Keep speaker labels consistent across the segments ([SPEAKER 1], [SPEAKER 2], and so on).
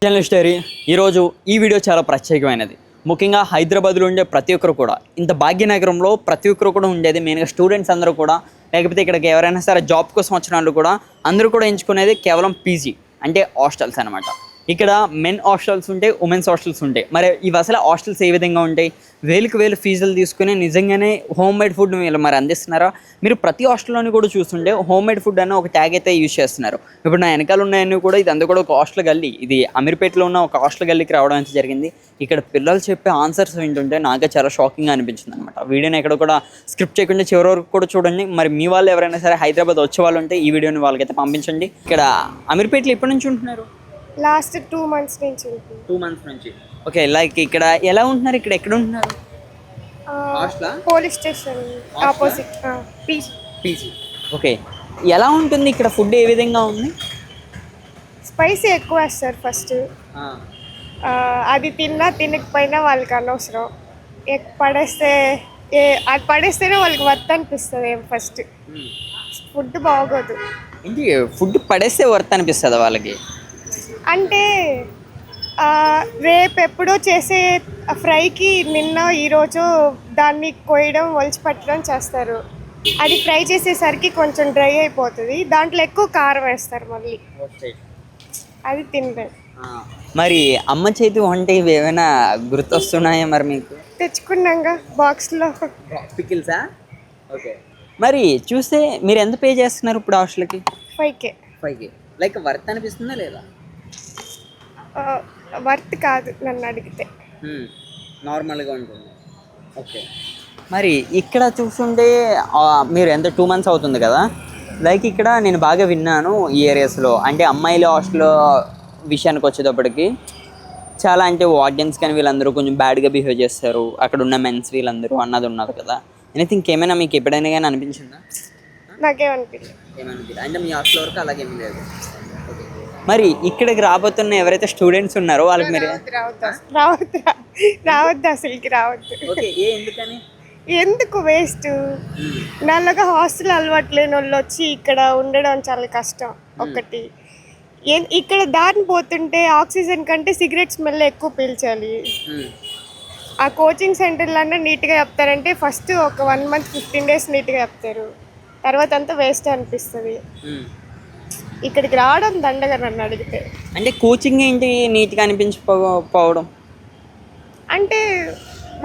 [SPEAKER 1] Story ఈరోజు ఈ video చాలా ప్రత్యేకమైనది. ముఖ్యంగా హైదరాబాద్లో ఉండే ప్రతి ఒక్కరు కూడా, ఇంత భాగ్యనగరంలో ప్రతి ఒక్కరు కూడా ఉండేది మెయిన్గా స్టూడెంట్స్ అందరూ కూడా, లేకపోతే ఇక్కడికి ఎవరైనా సరే జాబ్ కోసం వచ్చిన వాళ్ళు కూడా అందరూ కూడా ఎంచుకునేది కేవలం పీజీ అంటే హాస్టల్స్ అనమాట. ఇక్కడ మెన్ హాస్టల్స్ ఉంటాయి, ఉమెన్స్ హాస్టల్స్ ఉంటాయి. మరి ఇవి అసలు హాస్టల్స్ ఏ విధంగా ఉంటాయి? వేలకు వేలు ఫీజులు తీసుకుని నిజంగానే హోమ్ మేడ్ ఫుడ్ వీళ్ళు మరి అందిస్తున్నారా? మీరు ప్రతి హాస్టల్లోని కూడా చూస్తుంటే హోమ్ మేడ్ ఫుడ్ అన్న ఒక ట్యాగ్ అయితే యూజ్ చేస్తున్నారు. ఇప్పుడు నా వెనకాల ఉన్నాయన్నీ కూడా ఇదంతా కూడా ఒక హాస్టల్ గల్లీ. ఇది అమీర్పేటలో ఉన్న ఒక హాస్టల్ గల్లీకి రావడం అయితే జరిగింది. ఇక్కడ పిల్లలు చెప్పే ఆన్సర్స్ వింటుంటే నాకే చాలా షాకింగ్గా అనిపించింది అనమాట. వీడియోని ఎక్కడ కూడా స్క్రిప్ట్ చేయకుండా చివరి వరకు కూడా చూడండి. మరి మీ వాళ్ళు ఎవరైనా సరే హైదరాబాద్ వచ్చే వాళ్ళు ఉంటే ఈ వీడియోని వాళ్ళకైతే పంపించండి. ఇక్కడ అమీర్పేటలో ఎప్పటి నుంచి ఉంటున్నారు?
[SPEAKER 2] లాస్ట్ 2 months నుంచి.
[SPEAKER 1] 2 months నుంచి. ఓకే, లైక్ ఇక్కడ ఎలా ఉంటున్నారు? ఇక్కడ ఎక్కడ ఉంటున్నారు?
[SPEAKER 2] Police station opposite
[SPEAKER 1] PG. Okay, ఎలా ఉంటుంది ఇక్కడ ఫుడ్? ఏ విధంగా ఉంది?
[SPEAKER 2] స్పైసీ ఎక్కువ వేస్తారు ఫస్ట్. అది తినకపోయినా వాళ్ళకి అనవసరం. అది పడేస్తేనే వాళ్ళకి వర్త్ అనిపిస్తుంది. ఫస్ట్ ఫుడ్ బాగోదు.
[SPEAKER 1] ఏంటి ఫుడ్ పడేస్తే వర్త్ అనిపిస్తుందా వాళ్ళకి?
[SPEAKER 2] అంటే రేపు ఎప్పుడో చేసే ఫ్రైకి ఈరోజు దాన్ని కోయడం, ఒలిచి పట్టడం చేస్తారు. అది ఫ్రై చేసేసరికి కొంచెం డ్రై అయిపోతుంది. దాంట్లో ఎక్కువ కారం వేస్తారు మళ్ళీ. అది తినలేదు.
[SPEAKER 1] మరి అమ్మ చేతి వంట ఇవి ఏమైనా గుర్తొస్తున్నాయా మరి మీకు?
[SPEAKER 2] తెచ్చుకున్నాగా బాక్స్లో
[SPEAKER 1] పికిల్సా? ఓకే, మరి చూస్తే మీరు ఎంత పే చేస్తున్నారు ఇప్పుడు హాస్టల్కి?
[SPEAKER 2] 5K.
[SPEAKER 1] లైక్ వర్త్ అనిపిస్తుందా లేదా?
[SPEAKER 2] వర్త్ కాదు నన్ను అడిగితే,
[SPEAKER 1] నార్మల్గా ఉంటుంది. ఓకే, మరి ఇక్కడ చూస్తుంటే మీరు ఎంత 2 months అవుతుంది కదా, లైక్ ఇక్కడ నేను బాగా విన్నాను ఈ ఏరియాస్లో, అంటే అమ్మాయిల హాస్టల్ విషయానికి వచ్చేటప్పటికి చాలా, అంటే వార్డెన్స్ కానీ వీళ్ళందరూ కొంచెం బ్యాడ్గా బిహేవ్ చేస్తారు, అక్కడ ఉన్న మెన్స్ వీళ్ళందరూ అన్నది ఉన్నది కదా. ఎనీథింగ్ ఏమైనా మీకు ఎప్పుడైనా కానీ అనిపించిందా?
[SPEAKER 2] నాకేమనిపించలేదు.
[SPEAKER 1] అంటే మీ హాస్టల్ వరకు అలాగేమీ లేదు. మరి ఇక్కడికి రాబోతున్న ఎవరైతే స్టూడెంట్స్ ఉన్నారో వాళ్ళకి మీరు
[SPEAKER 2] రావద్దు అసలుకి రావద్దు.
[SPEAKER 1] ఎందుకని?
[SPEAKER 2] ఎందుకు వేస్ట్? నల్లగా హాస్టల్ అలవాటు లేని వాళ్ళు వచ్చి ఇక్కడ ఉండడం చాలా కష్టం. ఒకటి ఇక్కడ దారిని పోతుంటే ఆక్సిజన్ కంటే సిగరెట్ స్మెల్ ఎక్కువ పీల్చాలి. ఆ కోచింగ్ సెంటర్లన్నా నీట్గా చెప్తారంటే ఫస్ట్ ఒక 1 month 15 days నీట్గా చెప్తారు, తర్వాత అంతా వేస్ట్ అనిపిస్తుంది. ఇక్కడికి రావడం దండగా నన్ను అడిగితే.
[SPEAKER 1] అంటే కోచింగ్ ఏంటి నీట్గా అనిపించకపోవడం?
[SPEAKER 2] అంటే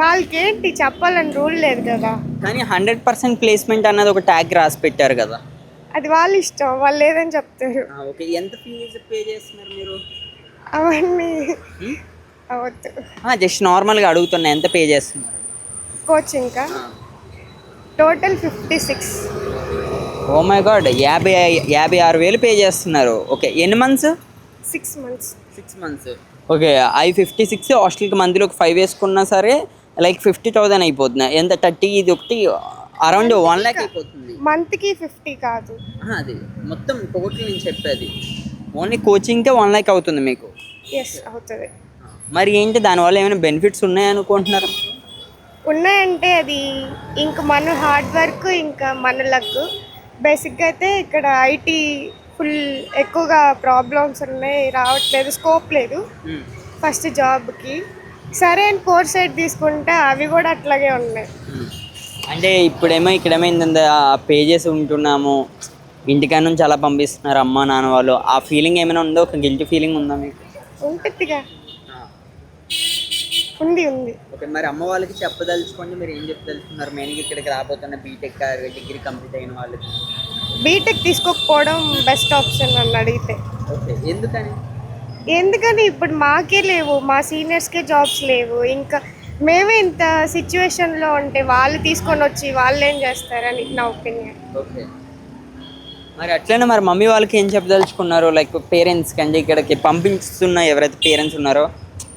[SPEAKER 2] వాళ్ళకి ఏంటి చెప్పాలని రూల్ లేదు కదా.
[SPEAKER 1] కానీ 100% ప్లేస్మెంట్ అన్నది ఒక ట్యాగ్ రాసి పెట్టారు కదా.
[SPEAKER 2] అది వాళ్ళ ఇష్టం, వాళ్ళు లేదని చెప్తారు.
[SPEAKER 1] ఓకే, ఎంత ఫీజు పే చేస్తున్నారు మీరు?
[SPEAKER 2] అవన్నీ అవద్దు.
[SPEAKER 1] జస్ట్ నార్మల్గా అడుగుతున్నా, ఎంత పే చేస్తున్నారు
[SPEAKER 2] coaching? Total 56.
[SPEAKER 1] Oh my god, 56,000 pay చేస్తున్నారు. ఓకే, ఎన్ని మంత్స్?
[SPEAKER 2] 6 months.
[SPEAKER 1] ఓకే, 56 హాస్టల్కి మంత్లీ ఒక 5 వేసుకున్నా సరే లైక్ 50,000 అయిపోతుంది. ఎంత 30, ఇది ఒకటి అరౌండ్ 1 lakh అయిపోతుంది.
[SPEAKER 2] మంత్కి 50 కాదు,
[SPEAKER 1] అది మొత్తం టోటల్ నేను చెప్పేది. ఓన్లీ కోచింగ్కే 1 lakh అవుతుంది మీకు?
[SPEAKER 2] ఎస్ అవుతుంది.
[SPEAKER 1] మరి ఏంటి దానివల్ల ఏమైనా బెనిఫిట్స్ ఉన్నాయనుకుంటున్నారు?
[SPEAKER 2] ఉన్నాయంటే అది ఇంకా మన హార్డ్ వర్క్, ఇంకా మన లక్. బేసిక్గా అయితే ఇక్కడ ఐటీ ఫుల్ ఎక్కువగా ప్రాబ్లమ్స్ ఉన్నాయి, రావట్లేదు, స్కోప్ లేదు ఫస్ట్ జాబ్కి. సరే అని కోర్స్ సైడ్ తీసుకుంటే అవి కూడా అట్లాగే ఉన్నాయి.
[SPEAKER 1] అంటే ఇప్పుడేమో ఇక్కడేమైంది, పే చేసి ఉంటున్నాము, ఇంటికా నుంచి అలా పంపిస్తున్నారు అమ్మ నాన్న వాళ్ళు, ఆ ఫీలింగ్ ఏమైనా ఉందో? ఒక గిల్టీ ఫీలింగ్ ఉందా మీకు?
[SPEAKER 2] ఉంటుందిగా. ఉంది.
[SPEAKER 1] ఓకే, మరి అమ్మ వాళ్ళకి చెప్పదలుచుకోండి, మీరు ఏం చెప్పదలుచుకున్నారు మెయిన్గా ఇక్కడికి రాబోతున్న బీటెక్ డిగ్రీ కంప్లీట్ అయిన వాళ్ళకి?
[SPEAKER 2] బీటెక్ తీసుకోకపోవడం బెస్ట్ ఆప్షన్ నన్ను అడిగితే.
[SPEAKER 1] ఓకే,
[SPEAKER 2] ఎందుకని ఇప్పుడు మాకే లేవు, మా సీనియర్స్కే జాబ్స్ లేవు, ఇంకా మేమే ఇంత సిచ్యువేషన్లో ఉంటే వాళ్ళు తీసుకొని వచ్చి వాళ్ళు ఏం చేస్తారని నా ఒపీనియన్.
[SPEAKER 1] ఓకే, మరి అట్లనే మరి మమ్మీ వాళ్ళకి ఏం చెప్పదలుచుకున్నారు? లైక్ పేరెంట్స్కి, అంటే ఇక్కడికి పంపిస్తున్న ఎవరైతే పేరెంట్స్ ఉన్నారో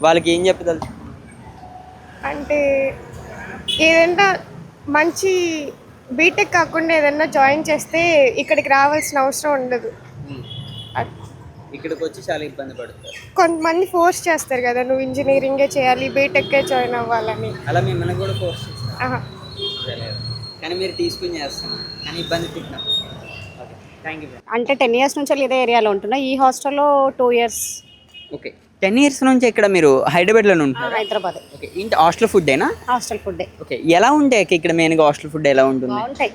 [SPEAKER 1] వాళ్ళకి ఏం చెప్పదలుచుకున్నారు?
[SPEAKER 2] అంటే ఏదైనా మంచి బీటెక్ కాకుండా ఏదైనా జాయిన్ చేస్తే ఇక్కడికి రావాల్సిన అవసరం ఉండదు.
[SPEAKER 1] ఇక్కడికి వచ్చి చాలా ఇబ్బంది పడతారు.
[SPEAKER 2] కొంతమంది ఫోర్స్ చేస్తారు కదా, నువ్వు ఇంజనీరింగే చేయాలి, బీటెక్కే జాయిన్ అవ్వాలని.
[SPEAKER 1] అలా మిమ్మల్ని కూడా ఫోర్స్ చేస్తారు? కానీ మీరు తీసుకుని చేస్తున్నారు, కానీ ఇబ్బంది పెట్టినారు.
[SPEAKER 3] అంటే 10 years నుంచి ఇదే ఏరియాలో ఉంటున్నా. ఈ హాస్టల్లో 2 years.
[SPEAKER 1] ఓకే, 10 years నుంచి ఇక్కడ మీరు హైదరాబాద్లో ఉంటున్నారు.
[SPEAKER 3] హైదరాబాద్
[SPEAKER 1] ఓకే, ఇంటి హాస్టల్ ఫుడ్డేనా?
[SPEAKER 3] హాస్టల్ ఫుడ్
[SPEAKER 1] ఓకే, ఎలా ఉంటాయి అక్క ఇక్కడ మెయిన్గా హాస్టల్ ఫుడ్ ఎలా ఉంటుంది?
[SPEAKER 3] బాగుంటాయి.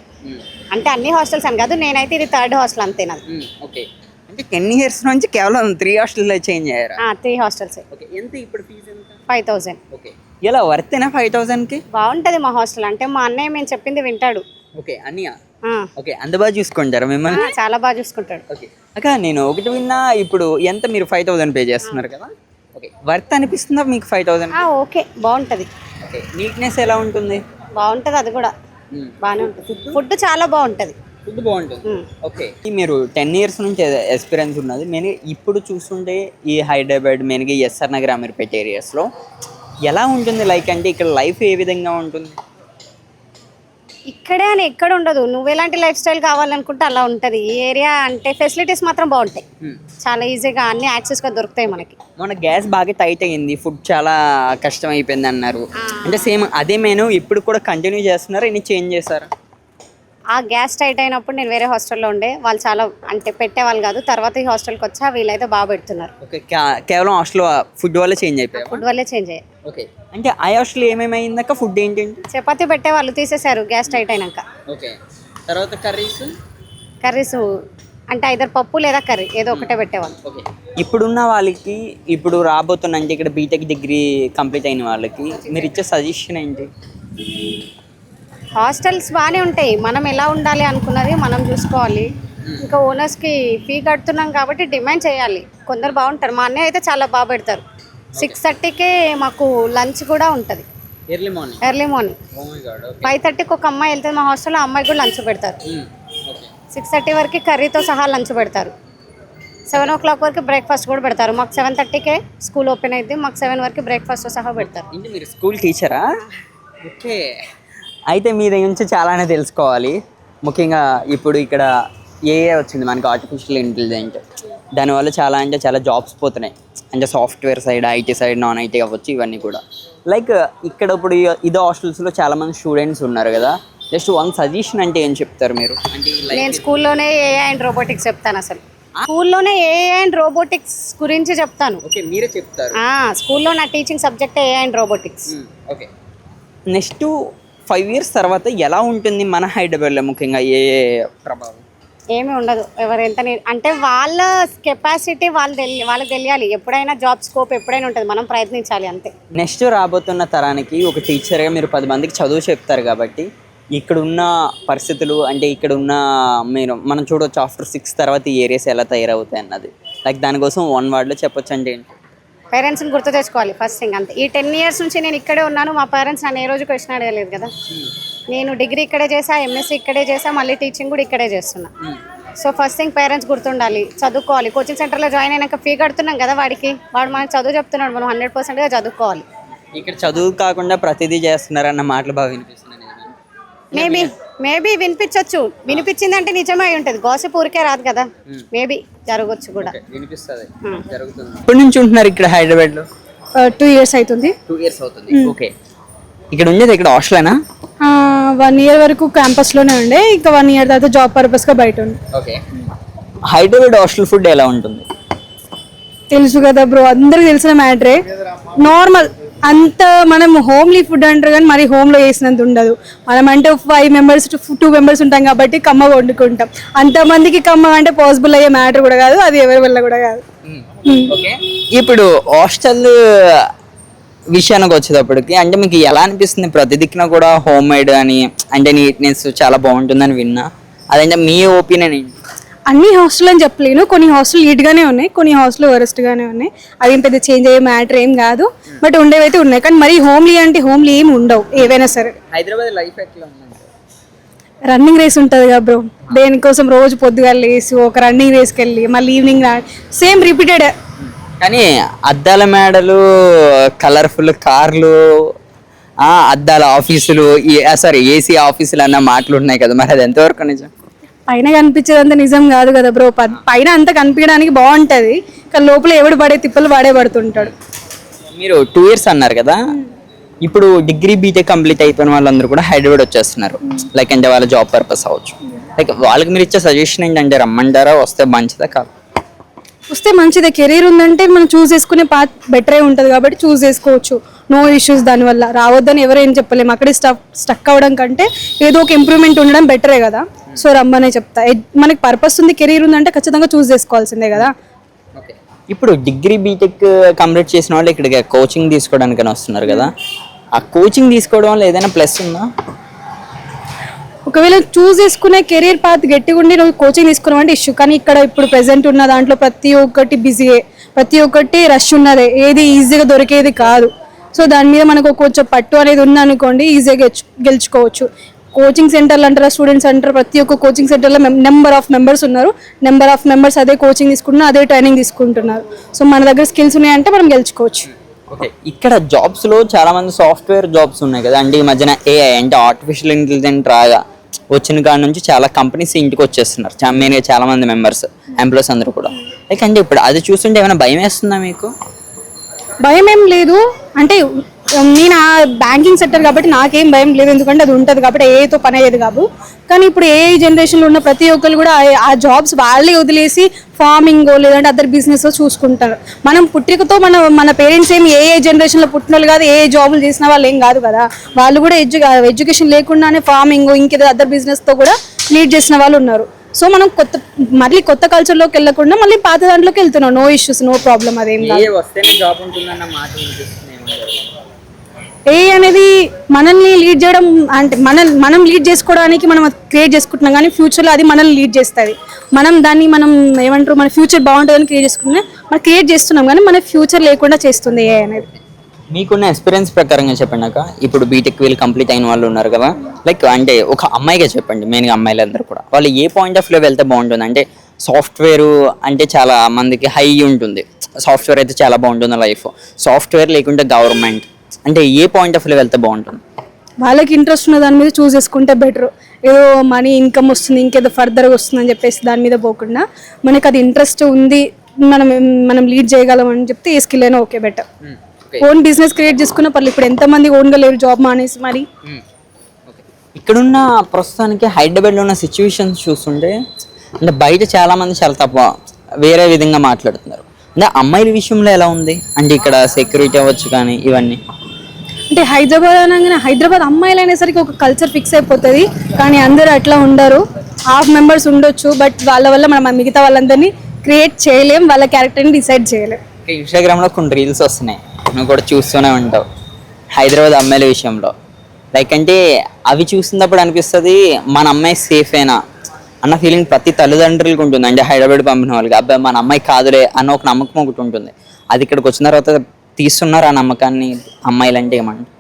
[SPEAKER 3] అంటే అన్ని హాస్టల్స్ అని కాదు, నేనైతే ఇది 3rd హాస్టల్ అంతే నాది.
[SPEAKER 1] ఓకే, అంటే 10 years నుంచి కేవలం 3 హాస్టల్లో చేంజ్ అయ్యారా?
[SPEAKER 3] 3 హాస్టల్స్.
[SPEAKER 1] ఓకే, ఎంత ఇప్పుడు ఫీజు ఎంత?
[SPEAKER 3] 5,000.
[SPEAKER 1] ఓకే, ఎలా వర్తేనా 5,000కి?
[SPEAKER 3] బాగుంటది మా హాస్టల్. అంటే మా అన్నయ్య మేము చెప్పింది వింటాడు.
[SPEAKER 1] ఓకే, అన్నయ్య.
[SPEAKER 3] ఆ,
[SPEAKER 1] ఓకే, అంత బాగా చూసుకుంటారా మిమ్మల్ని?
[SPEAKER 3] చాలా బాగా చూసుకుంటాడు.
[SPEAKER 1] ఓకే అక్క, నేను ఒకటి విన్నా, ఇప్పుడు ఎంత మీరు 5,000 పే చేస్తున్నారు కదా? ఓకే, వర్త్ అనిపిస్తుందా మీకు 5,000?
[SPEAKER 3] ఓకే, బాగుంటది.
[SPEAKER 1] ఓకే, నీట్నెస్ ఎలా ఉంటుంది?
[SPEAKER 3] బాగుంటది, అది కూడా బాగానే ఉంటుంది. ఫుడ్ చాలా బాగుంటది.
[SPEAKER 1] ఫుడ్ బాగుంటుంది. ఓకే, మీరు 10 years నుంచి ఎక్స్పీరియన్స్ ఉన్నది. మెయిన్గా ఇప్పుడు చూస్తుంటే ఈ హైదరాబాద్ మెయిన్గా ఎస్ఆర్ నగర్ అమీర్పేట ఏరియాస్లో ఎలా ఉంటుంది లైక్, అంటే ఇక్కడ లైఫ్ ఏ విధంగా ఉంటుంది?
[SPEAKER 3] ఇక్కడే అని ఎక్కడ ఉండదు. నువ్వు ఎలాంటి లైఫ్ స్టైల్ కావాలనుకుంటే అలా ఉంటుంది. ఈ ఏరియా అంటే ఫెసిలిటీస్ మాత్రం బాగుంటాయి. చాలా ఈజీగా అన్ని యాక్సెస్గా దొరుకుతాయి మనకి.
[SPEAKER 1] మన గ్యాస్ బాగా టైట్ అయ్యింది, ఫుడ్ చాలా కష్టం అయిపోయింది అన్నారు. అంటే సేమ్ అదే మెనూ ఇప్పుడు కూడా కంటిన్యూ చేస్తున్నారు, ఇన్ని చేంజ్ చేశారు?
[SPEAKER 3] ఆ గ్యాస్ టైట్ అయినప్పుడు నేను వేరే హాస్టల్లో ఉండే, వాళ్ళు చాలా అంటే పెట్టేవాళ్ళు కాదు. తర్వాత ఈ హాస్టల్కి వచ్చా వీళ్ళైతే బాగా పెడుతున్నారు.
[SPEAKER 1] ఓకే, కేవలం హాస్టల్ ఫుడ్ వల్ల చేంజ్ అయిపోయాయి.
[SPEAKER 3] ఫుడ్ వల్లే చేంజ్ అయ్యాయి.
[SPEAKER 1] ఓకే, అంటే ఆ హాస్టల్ ఏమేమి అయిందాక ఫుడ్ ఏంటంటే?
[SPEAKER 3] చపాతీ పెట్టేవాళ్ళు తీసేశారు గ్యాస్ టైట్ అయినాక.
[SPEAKER 1] ఓకే, తర్వాత
[SPEAKER 3] కర్రీస్ అంటే ఐదర్ పప్పు లేదా కర్రీ ఏదో ఒకటే పెట్టేవాళ్ళు.
[SPEAKER 1] ఓకే, ఇప్పుడున్న వాళ్ళకి, ఇప్పుడు రాబోతున్న అంటే ఇక్కడ బీటెక్ డిగ్రీ కంప్లీట్ అయిన వాళ్ళకి మీరు ఇచ్చే సజెషన్ ఏంటి?
[SPEAKER 3] హాస్టల్స్ బాగానే ఉంటాయి. మనం ఎలా ఉండాలి అనుకున్నది మనం చూసుకోవాలి. ఇంకా ఓనర్స్కి ఫీ కడుతున్నాం కాబట్టి డిమాండ్ చేయాలి. కొందరు బాగుంటారు. మా అన్నయ్య అయితే చాలా బాగా పెడతారు. 6:30కే మాకు లంచ్ కూడా ఉంటుంది. ఎర్లీ మార్నింగ్ 5:30కి ఒక అమ్మాయి వెళ్తుంది మా హాస్టల్లో. ఆ అమ్మాయి కూడా లంచ్ పెడతారు. 6:30 వరకు కర్రీతో సహా లంచ్ పెడతారు. 7 o'clock వరకు బ్రేక్ఫాస్ట్ కూడా పెడతారు. మాకు 7:30కే స్కూల్ ఓపెన్ అయింది. మాకు 7 వరకు బ్రేక్ఫాస్ట్తో సహా పెడతారు.
[SPEAKER 1] మీరు స్కూల్ టీచరా? ఓకే, అయితే మీ దగ్గర నుంచి చాలానే తెలుసుకోవాలి. ముఖ్యంగా ఇప్పుడు ఇక్కడ ఏఐ వచ్చింది మనకి, ఆర్టిఫిషియల్ ఇంటెలిజెంట్. దానివల్ల చాలా అంటే చాలా జాబ్స్ పోతున్నాయి. అంటే software side, IT side, non IT అవ్వచ్చు, ఇవన్నీ కూడా. లైక్ ఇక్కడ ఇప్పుడు ఇదే హాస్టల్స్లో చాలామంది స్టూడెంట్స్ ఉన్నారు కదా, జస్ట్ వన్ సజెషన్ అంటే ఏం చెప్తారు మీరు? అంటే
[SPEAKER 3] నేను స్కూల్లోనే ఏఐ అండ్ రోబోటిక్స్ చెప్తాను. అసలు స్కూల్లోనే ఏఐ అండ్ రోబోటిక్స్ గురించి చెప్తాను.
[SPEAKER 1] ఓకే, మీరే చెప్తారు?
[SPEAKER 3] స్కూల్లో నా teaching subject AI and robotics.
[SPEAKER 1] Okay, next 5 years తర్వాత ఎలా ఉంటుంది మన హైదరాబాద్లో ముఖ్యంగా ఏ ప్రభావం?
[SPEAKER 3] ఏమీ ఉండదు. ఎవరు ఎంత అంటే వాళ్ళ కెపాసిటీ వాళ్ళకి తెలియాలి. ఎప్పుడైనా జాబ్ స్కోప్ ఎప్పుడైనా ఉంటుంది, మనం ప్రయత్నించాలి అంతే.
[SPEAKER 1] నెక్స్ట్ రాబోతున్న తరానికి ఒక టీచర్గా మీరు 10 మందికి చదువు చెప్తారు కాబట్టి ఇక్కడ ఉన్న పరిస్థితులు, అంటే ఇక్కడ ఉన్న మనం చూడవచ్చు ఆఫ్టర్ 6 తర్వాత ఈ ఏరియాస్ ఎలా తయారవుతాయి అన్నది. లైక్ దానికోసం 1 wordలో చెప్పొచ్చు అంటే ఏంటి?
[SPEAKER 3] పేరెంట్స్ని గుర్తు తెచ్చుకోవాలి ఫస్ట్ థింగ్ అంతే. ఈ 10 years నుంచి నేను ఇక్కడే ఉన్నాను. మా పేరెంట్స్ నన్ను ఏ రోజు క్వశ్చన్ అడగలేదు కదా. నేను డిగ్రీ ఇక్కడే చేసా, ఎంఎస్సీ ఇక్కడే చేసా, మళ్ళీ టీచింగ్ కూడా ఇక్కడే చేస్తున్నా. సో ఫస్ట్ థింగ్ పేరెంట్స్ గుర్తుండాలి, చదువుకోవాలి. కోచింగ్ సెంటర్లో జాయిన్ అయినాక ఫీ కడుతున్నాం కదా వాడు మనకు చదువు చెప్తున్నాడు, మనం 100%గా చదువుకోవాలి.
[SPEAKER 1] ఇక్కడ చదువు కాకుండా ప్రతిదీ చేస్తున్నారన్న మాటలు బాగా వినిపిస్తున్నాయి.
[SPEAKER 3] మేబీ వినిపించవచ్చు. వినిపించిందంటే నిజమే అయి ఉంటుంది. గాసిప్ ఊరికే రాదు కదా, మేబీ జరగవచ్చు కూడా.
[SPEAKER 1] ఎప్పటి నుంచి ఉంటున్నారు ఇక్కడ హైదరాబాద్లో?
[SPEAKER 3] 2 years అవుతుంది.
[SPEAKER 1] 2 years అవుతుంది. ఓకే, ఇక్కడ ఉండేది ఇక్కడ హాస్టలేనా?
[SPEAKER 2] 1 year వరకు క్యాంపస్లోనే ఉండే, ఇంకా 1 year తర్వాత జాబ్ పర్పస్గా బయట ఉంది.
[SPEAKER 1] ఓకే, హైదరాబాద్ హాస్టల్ ఫుడ్ ఎలా ఉంటుంది?
[SPEAKER 2] తెలుసు కదా బ్రో, అందరికి తెలిసిన మ్యాటరే. నార్మల్ అంత మనం హోమ్లీ ఫుడ్ అంటారు కానీ మరి హోమ్లో చేసినంత ఉండదు. మనం అంటే 5 members to 2 members ఉంటాం కాబట్టి కమ్మ వండుకుంటాం. అంతమందికి కమ్మ అంటే పాసిబుల్ అయ్యే మ్యాటర్ కూడా కాదు, అది ఎవరి వల్ల కూడా కాదు.
[SPEAKER 1] ఇప్పుడు హాస్టల్ విషయానికి వచ్చేటప్పటికి అంటే మీకు ఎలా అనిపిస్తుంది? ప్రతి దిక్కున కూడా హోమ్ మేడ్ అని, అంటే నీట్నెస్ చాలా బాగుంటుందని విన్నా, అదంటే మీ ఒపీనియన్ ఏంటి?
[SPEAKER 2] అన్ని హాస్టల్ అని చెప్పలేను, కొన్ని హాస్టల్ నీట్గానే ఉన్నాయి, కొన్ని హాస్టల్ వరస్ట్గానే ఉన్నాయి. అదేం పెద్ద చేంజ్ అయ్యే మ్యాటర్ ఏం కాదు, బట్ ఉండేవైతే ఉన్నాయి. కానీ మరి హోమ్లీ అంటే హోమ్లీ ఏమి ఉండవు ఏవైనా సరే.
[SPEAKER 1] హైదరాబాద్ లైఫ్ ఎట్లా ఉంది?
[SPEAKER 2] రన్నింగ్ రేస్ ఉంటుంది కదా బ్రో, దేనికోసం రోజు పొద్దుగా లేసి ఒక రన్నింగ్ రేస్కి వెళ్ళి మళ్ళీ ఈవినింగ్ సేమ్ రిపీటెడ్.
[SPEAKER 1] కానీ అద్దాల మేడలు, కలర్ఫుల్ కార్లు, అద్దాల ఆఫీసులు, ఏసీ ఆఫీసులు అన్న మాటలు ఉన్నాయి కదా, మరి అది ఎంతవరకు నిజం?
[SPEAKER 2] పైన కనిపించేదంతా నిజం కాదు కదా బ్రో. పైన అంతా కనిపించడానికి బాగుంటుంది, కానీ లోపల ఎవడు పడే తిప్పలు వాడే పడుతుంటాడు.
[SPEAKER 1] మీరు 2 years అన్నారు కదా, ఇప్పుడు డిగ్రీ బీటెక్ కంప్లీట్ అయిపోయిన వాళ్ళందరూ కూడా హైదరాబాద్ వచ్చేస్తున్నారు. లైక్ అంటే వాళ్ళ జాబ్ పర్పస్ అవ్వచ్చు. లైక్ వాళ్ళకి మీరు ఇచ్చే సజెషన్ ఏంటంటే రమ్మంటారా, వస్తే మంచిదా కాదు?
[SPEAKER 4] వస్తే మంచిదే. కెరీర్ ఉందంటే మనం చూస్ చేసుకునే పాత్ బెటరే ఉంటుంది కాబట్టి చూస్ చేసుకోవచ్చు. నో ఇష్యూస్ దానివల్ల. రావద్దని ఎవరేం చెప్పలేము. అక్కడే స్టక్ అవ్వడం కంటే ఏదో ఒక ఇంప్రూవ్మెంట్ ఉండడం బెటరే కదా. సో రమ్మనే చెప్తా. మనకి పర్పస్ ఉంది, కెరీర్ ఉందంటే ఖచ్చితంగా చూస్ చేసుకోవాల్సిందే కదా.
[SPEAKER 1] ఓకే, ఇప్పుడు డిగ్రీ బీటెక్ కంప్లీట్ చేసిన వాళ్ళు ఇక్కడికి కోచింగ్ తీసుకోవడానికి వస్తున్నారు కదా, ఆ కోచింగ్ తీసుకోవడం వల్ల ఏదైనా ప్లస్ ఉందా?
[SPEAKER 4] ఒకవేళ చూస్ చేసుకునే కెరీర్ పాత్ గట్టిగా ఉండి నువ్వు కోచింగ్ తీసుకున్నావు అంటే ఇష్యూ. కానీ ఇక్కడ ఇప్పుడు ప్రెసెంట్ ఉన్న దాంట్లో ప్రతి ఒక్కటి బిజీయే, ప్రతి ఒక్కటి రష్ ఉన్నదే, ఏది ఈజీగా దొరికేది కాదు. సో దాని మీద మనకు కొంచెం పట్టు అనేది ఉందనుకోండి, ఈజీగా గెలుచుకోవచ్చు. కోచింగ్ సెంటర్లు అంటారా, స్టూడెంట్స్ అంటారు, ప్రతి ఒక్క కోచింగ్ సెంటర్లో నెంబర్ ఆఫ్ మెంబర్స్ ఉన్నారు. నెంబర్ ఆఫ్ మెంబర్స్ అదే కోచింగ్ తీసుకుంటున్నారు, అదే ట్రైనింగ్ తీసుకుంటున్నారు. సో మన దగ్గర స్కిల్స్ ఉన్నాయంటే మనం గెలుచుకోవచ్చు.
[SPEAKER 1] ఓకే, ఇక్కడ జాబ్స్లో చాలా మంది సాఫ్ట్వేర్ జాబ్స్ ఉన్నాయి కదా, అంటే ఈ మధ్యన ఏఐ అంటే ఆర్టిఫిషియల్ ఇంటెలిజెంట్ రాగా వచ్చిన కాడ నుంచి చాలా కంపెనీస్ ఇంటికి వచ్చేస్తున్నారు. మెయిన్గా చాలా మంది మెంబర్స్ ఎంప్లాయీస్ అందరూ కూడా. లైక్ అంటే ఇప్పుడు అది చూస్తుంటే ఏమైనా భయం వేస్తుందా మీకు?
[SPEAKER 4] భయం ఏం లేదు. అంటే నేను ఆ బ్యాంకింగ్ సెక్టర్ కాబట్టి నాకేం భయం లేదు, ఎందుకంటే అది ఉంటుంది కాబట్టి ఏతో పని అయ్యేది కాదు. కానీ ఇప్పుడు ఏ జనరేషన్లో ఉన్న ప్రతి ఒక్కరు కూడా ఆ జాబ్స్ వాళ్ళే వదిలేసి ఫార్మింగ్ లేదంటే అదర్ బిజినెస్ చూసుకుంటారు. మనం పుట్టికతో మన పేరెంట్స్ ఏమి ఏ జనరేషన్లో పుట్టిన వాళ్ళు కాదు, ఏ జాబులు చేసిన వాళ్ళు ఏం కాదు కదా. వాళ్ళు కూడా ఎడ్యుకేషన్ లేకుండానే ఫార్మింగ్ ఇంకేదో అదర్ బిజినెస్తో కూడా లీడ్ చేసిన వాళ్ళు ఉన్నారు. సో మనం మళ్ళీ కొత్త కల్చర్లోకి వెళ్ళకుండా మళ్ళీ పాత దాంట్లోకి వెళ్తున్నాం. No issues, no problem. అదేం కాదు. ఏ అనేది మనల్ని లీడ్ చేయడం అంటే మనం లీడ్ చేసుకోవడానికి మనం క్రియేట్ చేసుకుంటున్నాం, కానీ ఫ్యూచర్లో అది మనల్ని లీడ్ చేస్తుంది. మనం ఏమంటారు, మన ఫ్యూచర్ బాగుంటుందని క్రియేట్ చేసుకుంటున్నాం, మనం క్రియేట్ చేస్తున్నాం కానీ మన ఫ్యూచర్ లేకుండా చేస్తుంది ఏ అనేది.
[SPEAKER 1] మీకున్న ఎక్స్పీరియన్స్ ప్రకారంగా చెప్పండి అక్క. ఇప్పుడు బీటెక్ వీళ్ళు కంప్లీట్ అయిన వాళ్ళు ఉన్నారు కదా, లైక్ అంటే ఒక అమ్మాయిగా చెప్పండి, మెయిన్గా అమ్మాయిలందరూ కూడా వాళ్ళు ఏ పాయింట్ ఆఫ్ వ్యూ వెళ్తే బాగుంటుంది? అంటే సాఫ్ట్వేర్ అంటే చాలా మందికి హై ఉంటుంది, సాఫ్ట్వేర్ అయితే చాలా బాగుంటుంది లైఫ్. సాఫ్ట్వేర్ లేకుంటే గవర్నమెంట్, అంటే ఏ పాయింట్ ఆఫ్ వ్యూ వెళ్తే బాగుంటుంది?
[SPEAKER 4] వాళ్ళకి ఇంట్రెస్ట్ ఉన్న దాని మీద చూస్ చేసుకుంటే బెటర్. ఏదో మనీ ఇన్కమ్ వస్తుంది, ఇంకేదో ఫర్దర్గా వస్తుంది అని చెప్పేసి దాని మీద పోకుండా మనకి అది ఇంట్రెస్ట్ ఉంది, మనం లీడ్ చేయగలం అని చెప్తే ఏ స్కిల్ అయినా okay better. Own business create చేసుకున్న పర్లేదు. ఇప్పుడు ఎంతమంది ఓన్గా లేరు జాబ్ మానేసి మరి.
[SPEAKER 1] ఇక్కడున్న ప్రస్తుతానికి హైదరాబాద్లో ఉన్న సిచ్యువేషన్స్ చూస్తుంటే అంటే బయట చాలా మంది చాలా తక్కువ వేరే విధంగా మాట్లాడుతున్నారు. అంటే అమ్మాయిల విషయంలో ఎలా ఉంది అంటే ఇక్కడ సెక్యూరిటీ అవ్వచ్చు కానీ ఇవన్నీ?
[SPEAKER 4] అంటే హైదరాబాద్ అనగానే హైదరాబాద్ అమ్మాయిలు అనేసరికి ఒక కల్చర్ ఫిక్స్ అయిపోతుంది, కానీ అందరూ అట్లా ఉండరు. హాఫ్ మెంబర్స్ ఉండొచ్చు, బట్ వాళ్ళ వల్ల మనం మిగతా వాళ్ళందరినీ క్రియేట్ చేయలేం, వాళ్ళ క్యారెక్టర్ని డిసైడ్ చేయలేం.
[SPEAKER 1] ఇన్స్టాగ్రామ్లో కొన్ని రీల్స్ వస్తున్నాయి, నువ్వు కూడా చూస్తూనే ఉంటావు, హైదరాబాద్ అమ్మాయిల విషయంలో. లైక్ అంటే అవి చూసినప్పుడు అనిపిస్తుంది మన అమ్మాయి సేఫేనా అన్న ఫీలింగ్ ప్రతి తల్లిదండ్రులకు ఉంటుంది. అంటే హైదరాబాద్ పంపిన వాళ్ళకి అబ్బాయి మన అమ్మాయి కాదులే అన్న ఒక నమ్మకం ఒకటి ఉంటుంది. అది ఇక్కడికి వచ్చిన తర్వాత తీస్తున్నారు ఆ నమ్మకాన్ని. అమ్మాయిలు అంటే ఏమంటే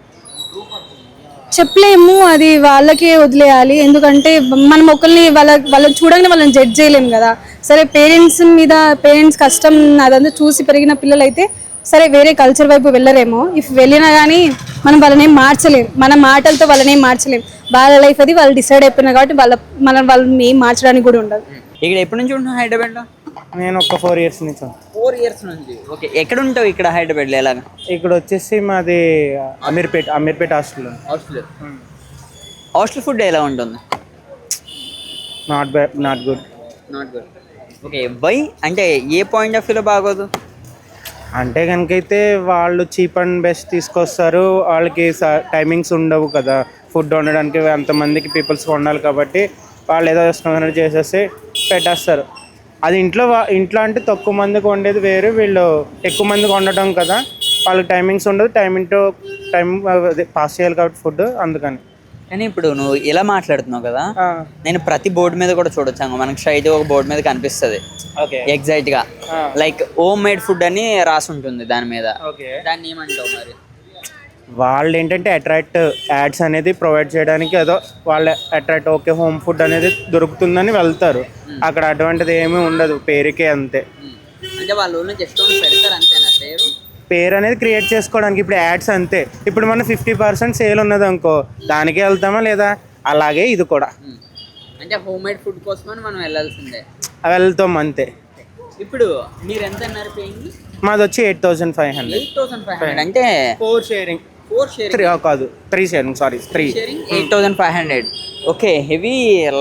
[SPEAKER 4] చెప్పలేము, అది వాళ్ళకే వదిలేయాలి. ఎందుకంటే మనం ఒకరిని వాళ్ళని చూడగానే వాళ్ళని జడ్జ్ చేయలేము కదా. సరే పేరెంట్స్ కష్టం అదంతా చూసి పెరిగిన పిల్లలు అయితే సరే వేరే కల్చర్ వైపు వెళ్ళరేమో. ఇఫ్ వెళ్ళినా కానీ మనం వాళ్ళని ఏం మార్చలేం, మన మాటలతో వాళ్ళని ఏం మార్చలేం. వాళ్ళ లైఫ్ అది వాళ్ళు డిసైడ్ అయిపోయినా కాబట్టి వాళ్ళని ఏం మార్చడానికి కూడా ఉండదు.
[SPEAKER 1] ఇక్కడ ఎప్పటి నుంచి ఉంటున్నావు హైదరాబాద్లో?
[SPEAKER 5] నేను ఒక 4 years నుంచి.
[SPEAKER 1] 4 years నుంచి. ఓకే, ఎక్కడ ఉంటావు ఇక్కడ హైదరాబాద్లో? ఎలాగా?
[SPEAKER 5] ఇక్కడ వచ్చేసి మాది అమీర్పేట్ హాస్టల్.
[SPEAKER 1] హాస్టల్ ఫుడ్ ఎలా ఉంటుంది?
[SPEAKER 5] Not good.
[SPEAKER 1] ఓకే, వై అంటే ఏ పాయింట్ ఆఫ్ వ్యూలో బాగోదు?
[SPEAKER 5] అంటే కనుకైతే వాళ్ళు చీప్ అండ్ బెస్ట్ తీసుకొస్తారు, వాళ్ళకి టైమింగ్స్ ఉండవు కదా ఫుడ్ వండడానికి. అంతమందికి పీపుల్స్ వండాలి కాబట్టి వాళ్ళు ఏదో ఇష్టం చేసేసి పెట్టేస్తారు. అది ఇంట్లో అంటే తక్కువ మందికి వండేది వేరు, వీళ్ళు ఎక్కువ మందికి వండటం కదా, వాళ్ళకి టైమింగ్స్ ఉండదు, టైం పాస్ చేయాలి కాబట్టి ఫుడ్, అందుకని.
[SPEAKER 1] కానీ ఇప్పుడు నువ్వు ఇలా మాట్లాడుతున్నావు కదా, నేను ప్రతి బోర్డు మీద కూడా చూడొచ్చు, మనకి స్ట్రైట్ ఒక బోర్డు మీద కనిపిస్తుంది ఎగ్జాక్ట్ గా, లైక్ హోమ్ మేడ్ ఫుడ్ అని రాసి ఉంటుంది దాని మీద. దాన్ని ఏమంటావు మరి?
[SPEAKER 5] వాళ్ళు ఏంటంటే అట్రాక్ట్ యాడ్స్ అనేది ప్రొవైడ్ చేయడానికి ఏదో వాళ్ళు అట్రాక్ట్ ఓకే హోమ్ ఫుడ్ అనేది దొరుకుతుందని వెళ్తారు. అక్కడ అటువంటిది ఏమీ ఉండదు, పేరుకే అంతే.
[SPEAKER 1] అంటే వాళ్ళు జస్ట్ పెడతారు అంతేనా?
[SPEAKER 5] పేరు అనేది క్రియేట్ చేసుకోవడానికి. ఇప్పుడు యాడ్స్ అంతే. ఇప్పుడు మనం 50% సేల్ ఉన్నది అనుకో, దానికే వెళ్తామా లేదా? అలాగే ఇది కూడా.
[SPEAKER 1] అంటే హోమ్ మేడ్ ఫుడ్ కోసమని మనం వెళ్ళాల్సిందే.
[SPEAKER 5] వెళ్తాం అంతే.
[SPEAKER 1] ఇప్పుడు మీరు ఎంత అన్నారు పేయింగ్?
[SPEAKER 5] మాది వచ్చి 8,500.
[SPEAKER 1] 8,500 అంటే
[SPEAKER 5] 4 sharing.
[SPEAKER 1] ఫోర్ షేరింగ్,
[SPEAKER 5] త్రీ కాదు 3 sharing, sorry 3.
[SPEAKER 1] Sharing 8,500. Okay, heavy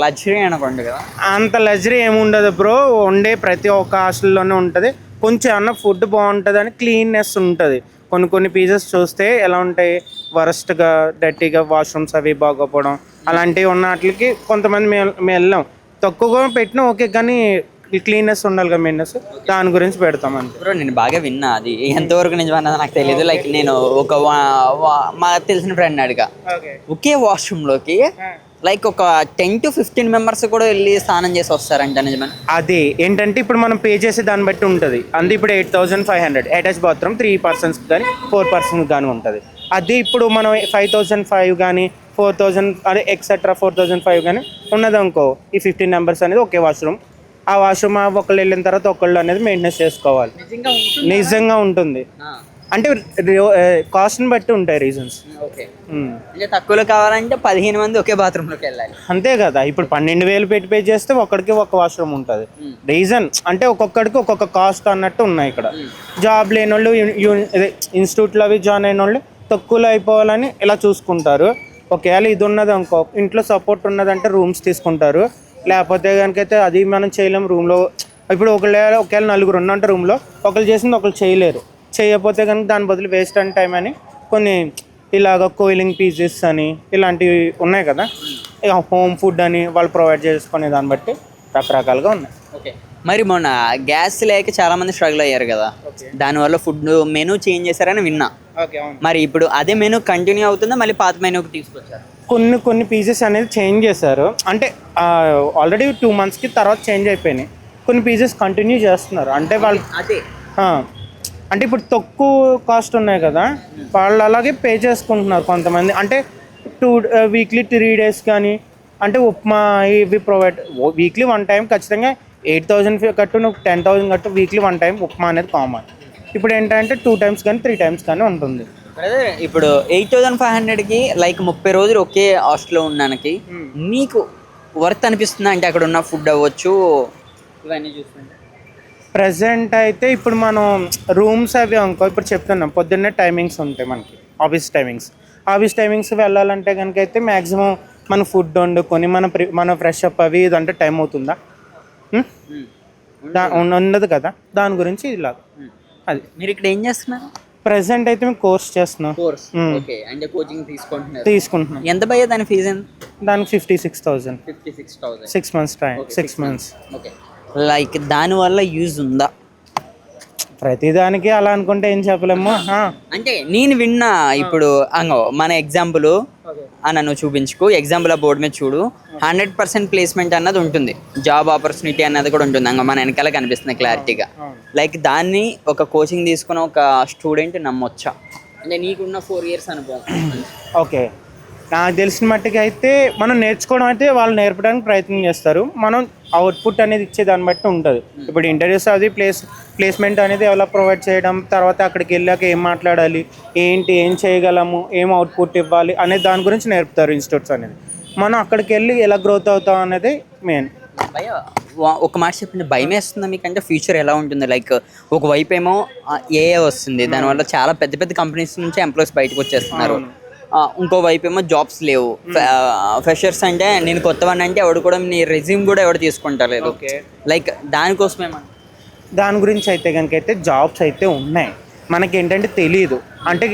[SPEAKER 1] luxury అనుకోండి కదా.
[SPEAKER 5] అంత లగ్జరీ ఏమి ఉండదు బ్రో, ఉండే ప్రతి ఒక్క హాస్టల్లోనే ఉంటుంది. కొంచెం అన్న ఫుడ్ బాగుంటుంది అని క్లీన్నెస్ ఉంటుంది. కొన్ని పీసెస్ చూస్తే ఎలా ఉంటాయి, వరస్ట్గా డర్టీగా, వాష్రూమ్స్ అవి బాగోపోవడం అలాంటివి ఉన్న వాటికి కొంతమంది మేము వెళ్ళాం. తక్కువగా పెట్టినా ఓకే, కానీ క్లీన్నెస్ ఉండాలి కదా, మెయిన్నెస్, దాని గురించి పెడతాం అంతే.
[SPEAKER 1] బ్రో నేను బాగా విన్నా, అది ఎంతవరకు నిజమన్నది నాకు తెలియదు. లైక్ నేను ఒక మా తెలిసిన ఫ్రెండ్ అడిగా, ఒకే వాష్రూమ్లోకి లైక్ ఒక 10 to 15 మెంబర్స్ కూడా వెళ్ళి స్నానం చేసి వస్తారంట, నిజమని?
[SPEAKER 5] అది ఏంటంటే ఇప్పుడు మనం పే చేసే దాన్ని బట్టి ఉంటుంది. అంతే ఇప్పుడు 8,500 అటాచ్ బాత్రూమ్ 3 persons కానీ 4 persons కానీ ఉంటుంది. అది ఇప్పుడు మనం 5,500 కానీ 4,000 అదే ఎక్సెట్రా 4,500 కానీ ఉన్నది అనుకో, ఈ 15 members అనేది ఒకే వాష్రూమ్. ఆ వాష్రూమ్ ఒకళ్ళు వెళ్ళిన తర్వాత ఒకళ్ళు అనేది మెయింటెనెన్స్ చేసుకోవాలి. నిజంగా ఉంటుంది. అంటే కాస్ట్ని బట్టి ఉంటాయి రీజన్స్.
[SPEAKER 1] ఓకే, అంటే తక్కువలో కావాలంటే 15 మంది ఒకే బాత్రూంలోకి వెళ్ళాలి.
[SPEAKER 5] అంతే కదా, ఇప్పుడు 12,000 పెట్టి పే చేస్తే ఒక్కడికి ఒక వాష్రూమ్ ఉంటుంది. రీజన్ అంటే ఒక్కొక్కడికి ఒక్కొక్క కాస్ట్ అన్నట్టు ఉన్నాయి. ఇక్కడ జాబ్ లేని వాళ్ళు, ఇన్స్టిట్యూట్లో అవి జాయిన్ అయిన వాళ్ళు తక్కువలో అయిపోవాలని ఇలా చూసుకుంటారు. ఒకవేళ ఇది ఉన్నది అనుకో, ఇంట్లో సపోర్ట్ ఉన్నదంటే రూమ్స్ తీసుకుంటారు. లేకపోతే కనుకైతే అది మనం చేయలేము రూమ్లో. ఇప్పుడు ఒకవేళ 4 ఉన్నంటే రూమ్లో ఒకళ్ళు చేసింది ఒకళ్ళు చేయలేరు. చేయకపోతే కనుక దాని బదులు వేస్ట్ అండ్ టైం అని కొన్ని ఇలాగ కోయిలింగ్ పీసెస్ అని ఇలాంటివి ఉన్నాయి కదా, ఇక హోమ్ ఫుడ్ అని వాళ్ళు ప్రొవైడ్ చేసుకునే దాన్ని బట్టి రకరకాలుగా ఉన్నాయి.
[SPEAKER 1] ఓకే, మరి మొన్న గ్యాస్ లేక చాలా మంది స్ట్రగుల్ అయ్యారు కదా, దానివల్ల ఫుడ్ మెనూ చేంజ్ చేశారని విన్నా. మరి ఇప్పుడు అదే మెనూ కంటిన్యూ అవుతుందా, మళ్ళీ పాత మెనూకి తీసుకొచ్చారు?
[SPEAKER 5] కొన్ని పీసెస్ అనేది చేంజ్ చేశారు. అంటే ఆల్రెడీ 2 monthsకి తర్వాత చేంజ్ అయిపోయినాయి. కొన్ని పీసెస్ కంటిన్యూ చేస్తున్నారు. అంటే వాళ్ళు
[SPEAKER 1] అదే
[SPEAKER 5] అంటే ఇప్పుడు తక్కువ కాస్ట్ ఉన్నాయి కదా, వాళ్ళు అలాగే పే చేసుకుంటున్నారు కొంతమంది. అంటే వీక్లీ 3 days కానీ, అంటే ఉప్మా ఇవి ప్రొవైడ్ వీక్లీ 1 time ఖచ్చితంగా 8,000 కట్టు, నువ్వు 10,000 కట్టు, వీక్లీ 1 time ఉప్మా అనేది కామన్. ఇప్పుడు ఏంటంటే 2 times కానీ 3 times కానీ ఉంటుంది.
[SPEAKER 1] ఇప్పుడు 8,500కి లైక్ 30 రోజులు ఒకే హాస్టల్లో ఉన్నానికి మీకు వర్త్ అనిపిస్తుందా? అంటే అక్కడ ఉన్న ఫుడ్ అవ్వచ్చు ఇవన్నీ చూస్తుంటే
[SPEAKER 5] ప్రజెంట్ అయితే ఇప్పుడు మనం రూమ్స్ అవి అనుకో, ఇప్పుడు చెప్తున్నాం పొద్దున్నే టైమింగ్స్ ఉంటాయి మనకి, ఆఫీస్ టైమింగ్స్ వెళ్ళాలంటే కనుక అయితే మ్యాక్సిమం మన ఫుడ్ వండుకొని మన ఫ్రెష్ అప్ అవి ఇదంటే టైం అవుతుందా? ఉండదు కదా, దాని గురించి ఇలా. అది
[SPEAKER 1] మీరు ఇక్కడ ఏం చేస్తున్నారు?
[SPEAKER 5] ప్రెసెంట్ అయితే మేము కోర్స్ చేస్తున్నాం.
[SPEAKER 1] ఓకే, అంటే కోచింగ్
[SPEAKER 5] తీసుకుంటున్నాం.
[SPEAKER 1] ఎంత భయ్యా దాని ఫీజు? ఎంత?
[SPEAKER 5] దానికి 56,000. 6 months time, 6 months.
[SPEAKER 1] Okay, like దానివల్ల యూజ్ ఉందా?
[SPEAKER 5] ప్రతిదానికి అలా అనుకుంటే ఏం చెప్పలేము.
[SPEAKER 1] అంటే నేను విన్నా, ఇప్పుడు మన ఎగ్జాంపుల్ నన్ను చూపించుకో, ఎగ్జాంపుల్ ఆ బోర్డు మీద చూడు, 100% ప్లేస్మెంట్ అన్నది ఉంటుంది, జాబ్ ఆపర్చునిటీ అన్నది కూడా ఉంటుంది. మన వెనకాల కనిపిస్తుంది క్లారిటీగా. లైక్ దాన్ని ఒక కోచింగ్ తీసుకున్న ఒక స్టూడెంట్ నమ్మొచ్చా? అంటే నీకున్న 4 years అనుభవం.
[SPEAKER 5] ఓకే, నాకు తెలిసిన మట్టుకు అయితే మనం నేర్చుకోవడం అయితే వాళ్ళు నేర్పడానికి ప్రయత్నం చేస్తారు. మనం అవుట్పుట్ అనేది ఇచ్చే దాన్ని బట్టి ఉంటుంది. ఇప్పుడు ఇంటర్వ్యూస్ అది ప్లేస్మెంట్ అనేది ఎలా ప్రొవైడ్ చేయడం, తర్వాత అక్కడికి వెళ్ళాక ఏం మాట్లాడాలి, ఏం చేయగలము, ఏం అవుట్పుట్ ఇవ్వాలి అనే దాని గురించి నేర్పుతారు ఇన్స్టిట్యూట్స్ అనేది. మనం అక్కడికి వెళ్ళి ఎలా గ్రోత్ అవుతాం అనేది మెయిన్.
[SPEAKER 1] ఒక మాట చెప్పండి, భయం వేస్తుందా మీకు? అంటే ఫ్యూచర్ ఎలా ఉంటుంది? లైక్ ఒకవైపు ఏమో ఏఏ వస్తుంది, దానివల్ల చాలా పెద్ద పెద్ద కంపెనీస్ నుంచి ఎంప్లాయీస్ బయటకు వచ్చేస్తున్నారు. ఇంకోవైపు ఏమో జాబ్స్ లేవు. ఫ్రెషర్స్ అంటే నేను కొత్తవాడిని అంటే ఎవడు కూడా నీ రెజ్యూమ్ కూడా ఎవడు తీసుకుంటలేదు. లైక్
[SPEAKER 5] దాని గురించి అయితే కనుక అయితే జాబ్స్ అయితే ఉన్నాయి, మనకి ఏంటంటే తెలియదు. అంటే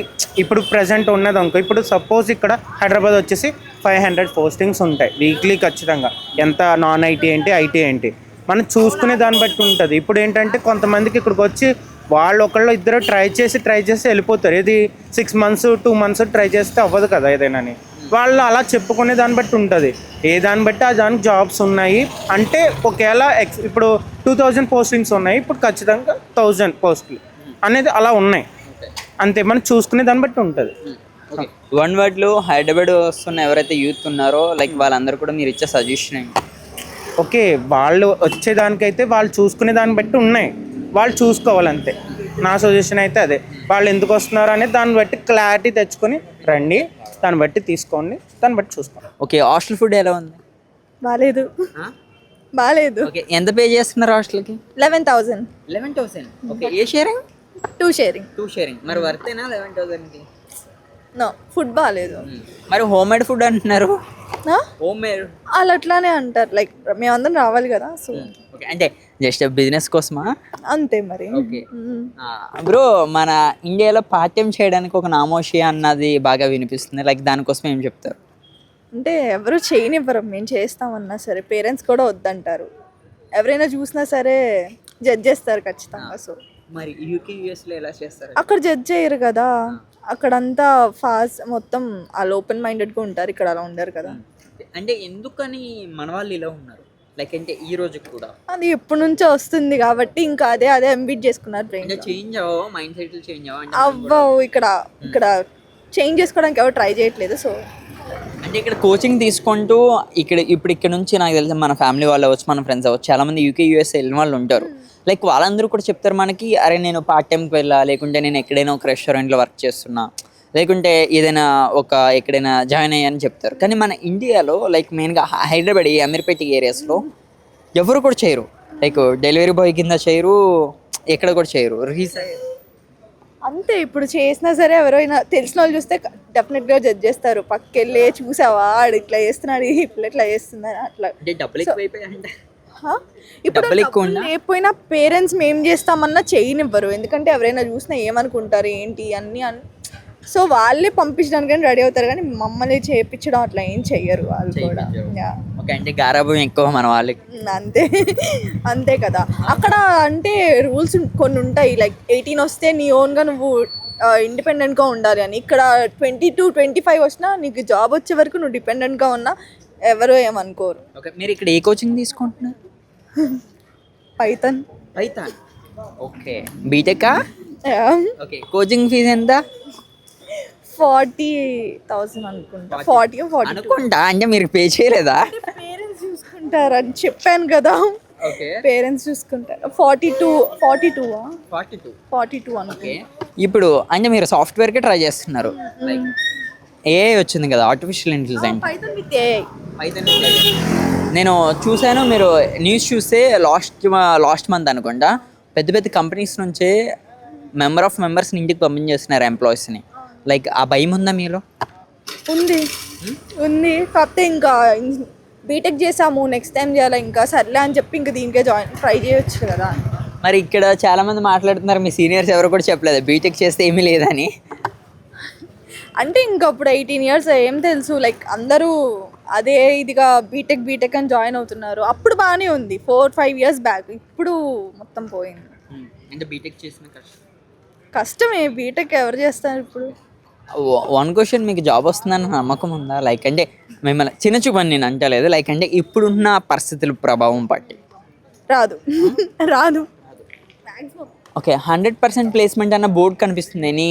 [SPEAKER 5] ఇప్పుడు ప్రజెంట్ ఉన్నది అనుకో, ఇప్పుడు సపోజ్ ఇక్కడ హైదరాబాద్ వచ్చేసి 500 పోస్టింగ్స్ ఉంటాయి వీక్లీ ఖచ్చితంగా. ఎంత నాన్ ఐటీ ఏంటి, ఐటీ ఏంటి, మనం చూసుకునే దాన్ని బట్టి ఉంటుంది. ఇప్పుడు ఏంటంటే కొంతమందికి ఇక్కడికి వచ్చి వాళ్ళు ఒకళ్ళు ఇద్దరు ట్రై చేసి వెళ్ళిపోతారు. ఇది 6 months 2 months ట్రై చేస్తే అవ్వదు కదా ఏదైనా. వాళ్ళు అలా చెప్పుకునే దాన్ని బట్టి ఉంటుంది. ఏ దాన్ని బట్టి ఆ దానికి జాబ్స్ ఉన్నాయి. అంటే ఒకవేళ ఇప్పుడు 2,000 పోస్టింగ్స్ ఉన్నాయి, ఇప్పుడు ఖచ్చితంగా 1,000 పోస్టులు అనేది అలా ఉన్నాయి. అంతే, మనం చూసుకునే దాన్ని బట్టి ఉంటుంది.
[SPEAKER 1] వన్ వర్డ్లో హైదరాబాద్ వస్తున్న ఎవరైతే యూత్ ఉన్నారో లైక్ వాళ్ళందరూ కూడా మీరు ఇచ్చే సజెషన్ ఏంటి?
[SPEAKER 5] ఓకే, వాళ్ళు వచ్చేదానికైతే వాళ్ళు చూసుకునే దాన్ని బట్టి ఉన్నాయి, వాళ్ళు చూసుకోవాలంతే. నా సజెషన్ అయితే అదే, వాళ్ళు ఎందుకు వస్తున్నారు అనేది దాన్ని బట్టి క్లారిటీ తెచ్చుకొని రండి, దాన్ని బట్టి తీసుకోండి, దాన్ని బట్టి చూసుకోండి.
[SPEAKER 1] ఓకే, హాస్టల్ ఫుడ్ ఎలా ఉంది?
[SPEAKER 2] బాగాలేదు.
[SPEAKER 1] ఓకే, ఎంత పే చేస్తున్నారు హాస్టల్కి?
[SPEAKER 2] 11,000.
[SPEAKER 1] ఓకే, ఏ షేరింగ్?
[SPEAKER 2] 2 sharing.
[SPEAKER 1] మరి వర్తేనా 11,000కి?
[SPEAKER 6] నో ఫుడ్ బాగాలేదు.
[SPEAKER 1] మరి హోమ్ మేడ్ ఫుడ్ అంటున్నారు. హోమ్ మేడ్
[SPEAKER 6] వాళ్ళు అట్లానే అంటారు, లైక్ మేమందరం రావాలి కదా, సో
[SPEAKER 1] ఓకే, అంటే జస్ట్ బిజినెస్ కోసమా?
[SPEAKER 6] అంతే మరి.
[SPEAKER 1] ఓకే బ్రో, మన ఇండియాలో పాఠ్యం చేయడానికి ఒక నామోషి అన్నది బాగా వినిపిస్తుంది, లైక్ దానికోసం ఏం చెప్తారు?
[SPEAKER 6] అంటే ఎవరు చేయనివ్వరు, మేము చేస్తామన్నా సరే పేరెంట్స్ కూడా వద్దంటారు. ఎవరైనా చూసినా సరే జడ్జ్ చేస్తారు ఖచ్చితంగా. సో
[SPEAKER 1] మరి యూకే యూఎస్లో ఎలా చేస్తారు?
[SPEAKER 6] అక్కడ జడ్జ్ చేయరు కదా, అక్కడంతా ఫాస్ట్ మొత్తం వాళ్ళు ఓపెన్ మైండెడ్గా ఉంటారు, ఇక్కడ అలా ఉండరు కదా.
[SPEAKER 1] అంటే ఎందుకని మన వాళ్ళు ఇలా ఉన్నారు, లైక్ అంటే ఈ రోజు కూడా
[SPEAKER 6] అది ఎప్పటి నుంచో వస్తుంది కాబట్టి ఇంకా అదే ఎంబీట్ చేసుకున్నారు బ్రెయిన్.
[SPEAKER 1] అంటే చేంజ్ అవ్వవు, మైండ్ సెట్ చేంజ్ అవ్వ
[SPEAKER 6] అవ్వవు, ఇక్కడ చేంజ్ చేసుకోవడానికి ఎవరు ట్రై చేయట్లేదు. సో
[SPEAKER 1] అంటే ఇక్కడ కోచింగ్ తీసుకుంటూ ఇక్కడ నుంచి నాకు తెలిసి మన ఫ్యామిలీ వాళ్ళు అవ్వచ్చు, మన ఫ్రెండ్స్ అవ్వచ్చు, చాలా మంది యూకే యూఎస్ వెళ్ళిన వాళ్ళు ఉంటారు. లైక్ వాళ్ళందరూ కూడా చెప్తారు మనకి, అరే నేను పార్ట్ టైంకి వెళ్ళా, లేకుంటే నేను ఎక్కడైనా ఒక రెస్టారెంట్లో వర్క్ చేస్తున్నా, లేకుంటే ఏదైనా ఎక్కడైనా జాయిన్ అయ్యాని చెప్తారు. కానీ మన ఇండియాలో లైక్ మెయిన్గా హైదరాబాద్ ఈ అమీర్పేట ఏరియాస్లో ఎవరు కూడా చేయరు, లైక్ డెలివరీ బాయ్ కింద చేయరు, ఎక్కడ కూడా చేయరు.
[SPEAKER 6] అంతే, ఇప్పుడు చేసినా సరే ఎవరైనా తెలిసిన వాళ్ళు చూస్తే డెఫినెట్గా జడ్జ్ చేస్తారు. పక్కెళ్ళి చూసావా ఆడు ఇట్లా చేస్తున్నాడు, ఇప్పుడు ఇట్లా చేస్తున్నారు అట్లా. ఇప్పుడు లేకపోయినా పేరెంట్స్ మేము చేస్తామన్నా చేయనివ్వరు, ఎందుకంటే ఎవరైనా చూసినా ఏమనుకుంటారు ఏంటి అన్నీ సో వాళ్ళే పంపించడానికి రెడీ అవుతారు, కానీ మమ్మల్ని చేయించడం అట్లా ఏం చెయ్యరు వాళ్ళు కూడా.
[SPEAKER 1] అంటే గారాబం ఎక్కువ మన వాళ్ళకి.
[SPEAKER 6] అంతే కదా. అక్కడ అంటే రూల్స్ కొన్ని ఉంటాయి, లైక్ 18 వస్తే నీ ఓన్గా నువ్వు ఇండిపెండెంట్గా ఉండాలి అని. ఇక్కడ 22-25 వచ్చినా నీకు జాబ్ వచ్చే వరకు నువ్వు డిపెండెంట్గా ఉన్నా ఎవరు ఏమనుకోరు.
[SPEAKER 1] మీరు ఇక్కడ ఏ కోచింగ్ తీసుకుంటున్నారు?
[SPEAKER 6] Python.
[SPEAKER 1] Okay, BTech. Okay, coaching fees ఎంత?
[SPEAKER 6] 40,000 అనుకుంటా. 40
[SPEAKER 1] అనుకుంటా. అంటే మీరు పే చేయలేదా?
[SPEAKER 6] పేరెంట్స్ చూసుకుంటారు అని చెప్పాను కదా, పేరెంట్స్ చూసుకుంటారు. 42 అనుకే.
[SPEAKER 1] ఇప్పుడు అంటే మీరు సాఫ్ట్వేర్కి ట్రై చేస్తున్నారు, ఏఐ వచ్చింది కదా, ఆర్టిఫిషియల్ ఇంటెలిజెన్స్. నేను చూశాను, మీరు న్యూస్ చూస్తే లాస్ట్ మంత్ అనుకుంటా పెద్ద పెద్ద కంపెనీస్ నుంచే మెంబర్స్ని ఇంటికి పంపించేస్తున్నారు ఎంప్లాయీస్ని. లైక్ ఆ భయం ఉందా మీలో?
[SPEAKER 6] ఉంది కాకపోతే ఇంకా బీటెక్ చేసాము, నెక్స్ట్ టైం చేయాలి, ఇంకా సర్లే అని చెప్పి ఇంకా దీనికే ట్రై చేయొచ్చు కదా.
[SPEAKER 1] మరి ఇక్కడ చాలా మంది మాట్లాడుతున్నారు, మీ సీనియర్స్ ఎవరు కూడా చెప్పలేదు బీటెక్ చేస్తే ఏమీ లేదని.
[SPEAKER 6] అంటే ఇంకప్పుడు 18 years ఏం తెలుసు, లైక్ అందరూ అదే ఇదిగా బీటెక్ అని జాయిన్ అవుతున్నారు. అప్పుడు బాగానే ఉంది 4-5 years బ్యాక్, ఇప్పుడు మొత్తం పోయింది.
[SPEAKER 1] అంటే బీటెక్ చేసిన
[SPEAKER 6] కష్టమే, బీటెక్ ఎవరు చేస్తారు ఇప్పుడు?
[SPEAKER 1] వన్ క్వశ్చన్, మీకు జాబ్ వస్తుందని నమ్మకం ఉందా? లైక్ అంటే మిమ్మల్ని చిన్న చూపని నేను అంటలేదు, లైక్ అంటే ఇప్పుడున్న పరిస్థితుల ప్రభావం పట్టి
[SPEAKER 6] రాదు.
[SPEAKER 1] ఓకే, 100% ప్లేస్మెంట్ అన్న బోర్డు కనిపిస్తుంది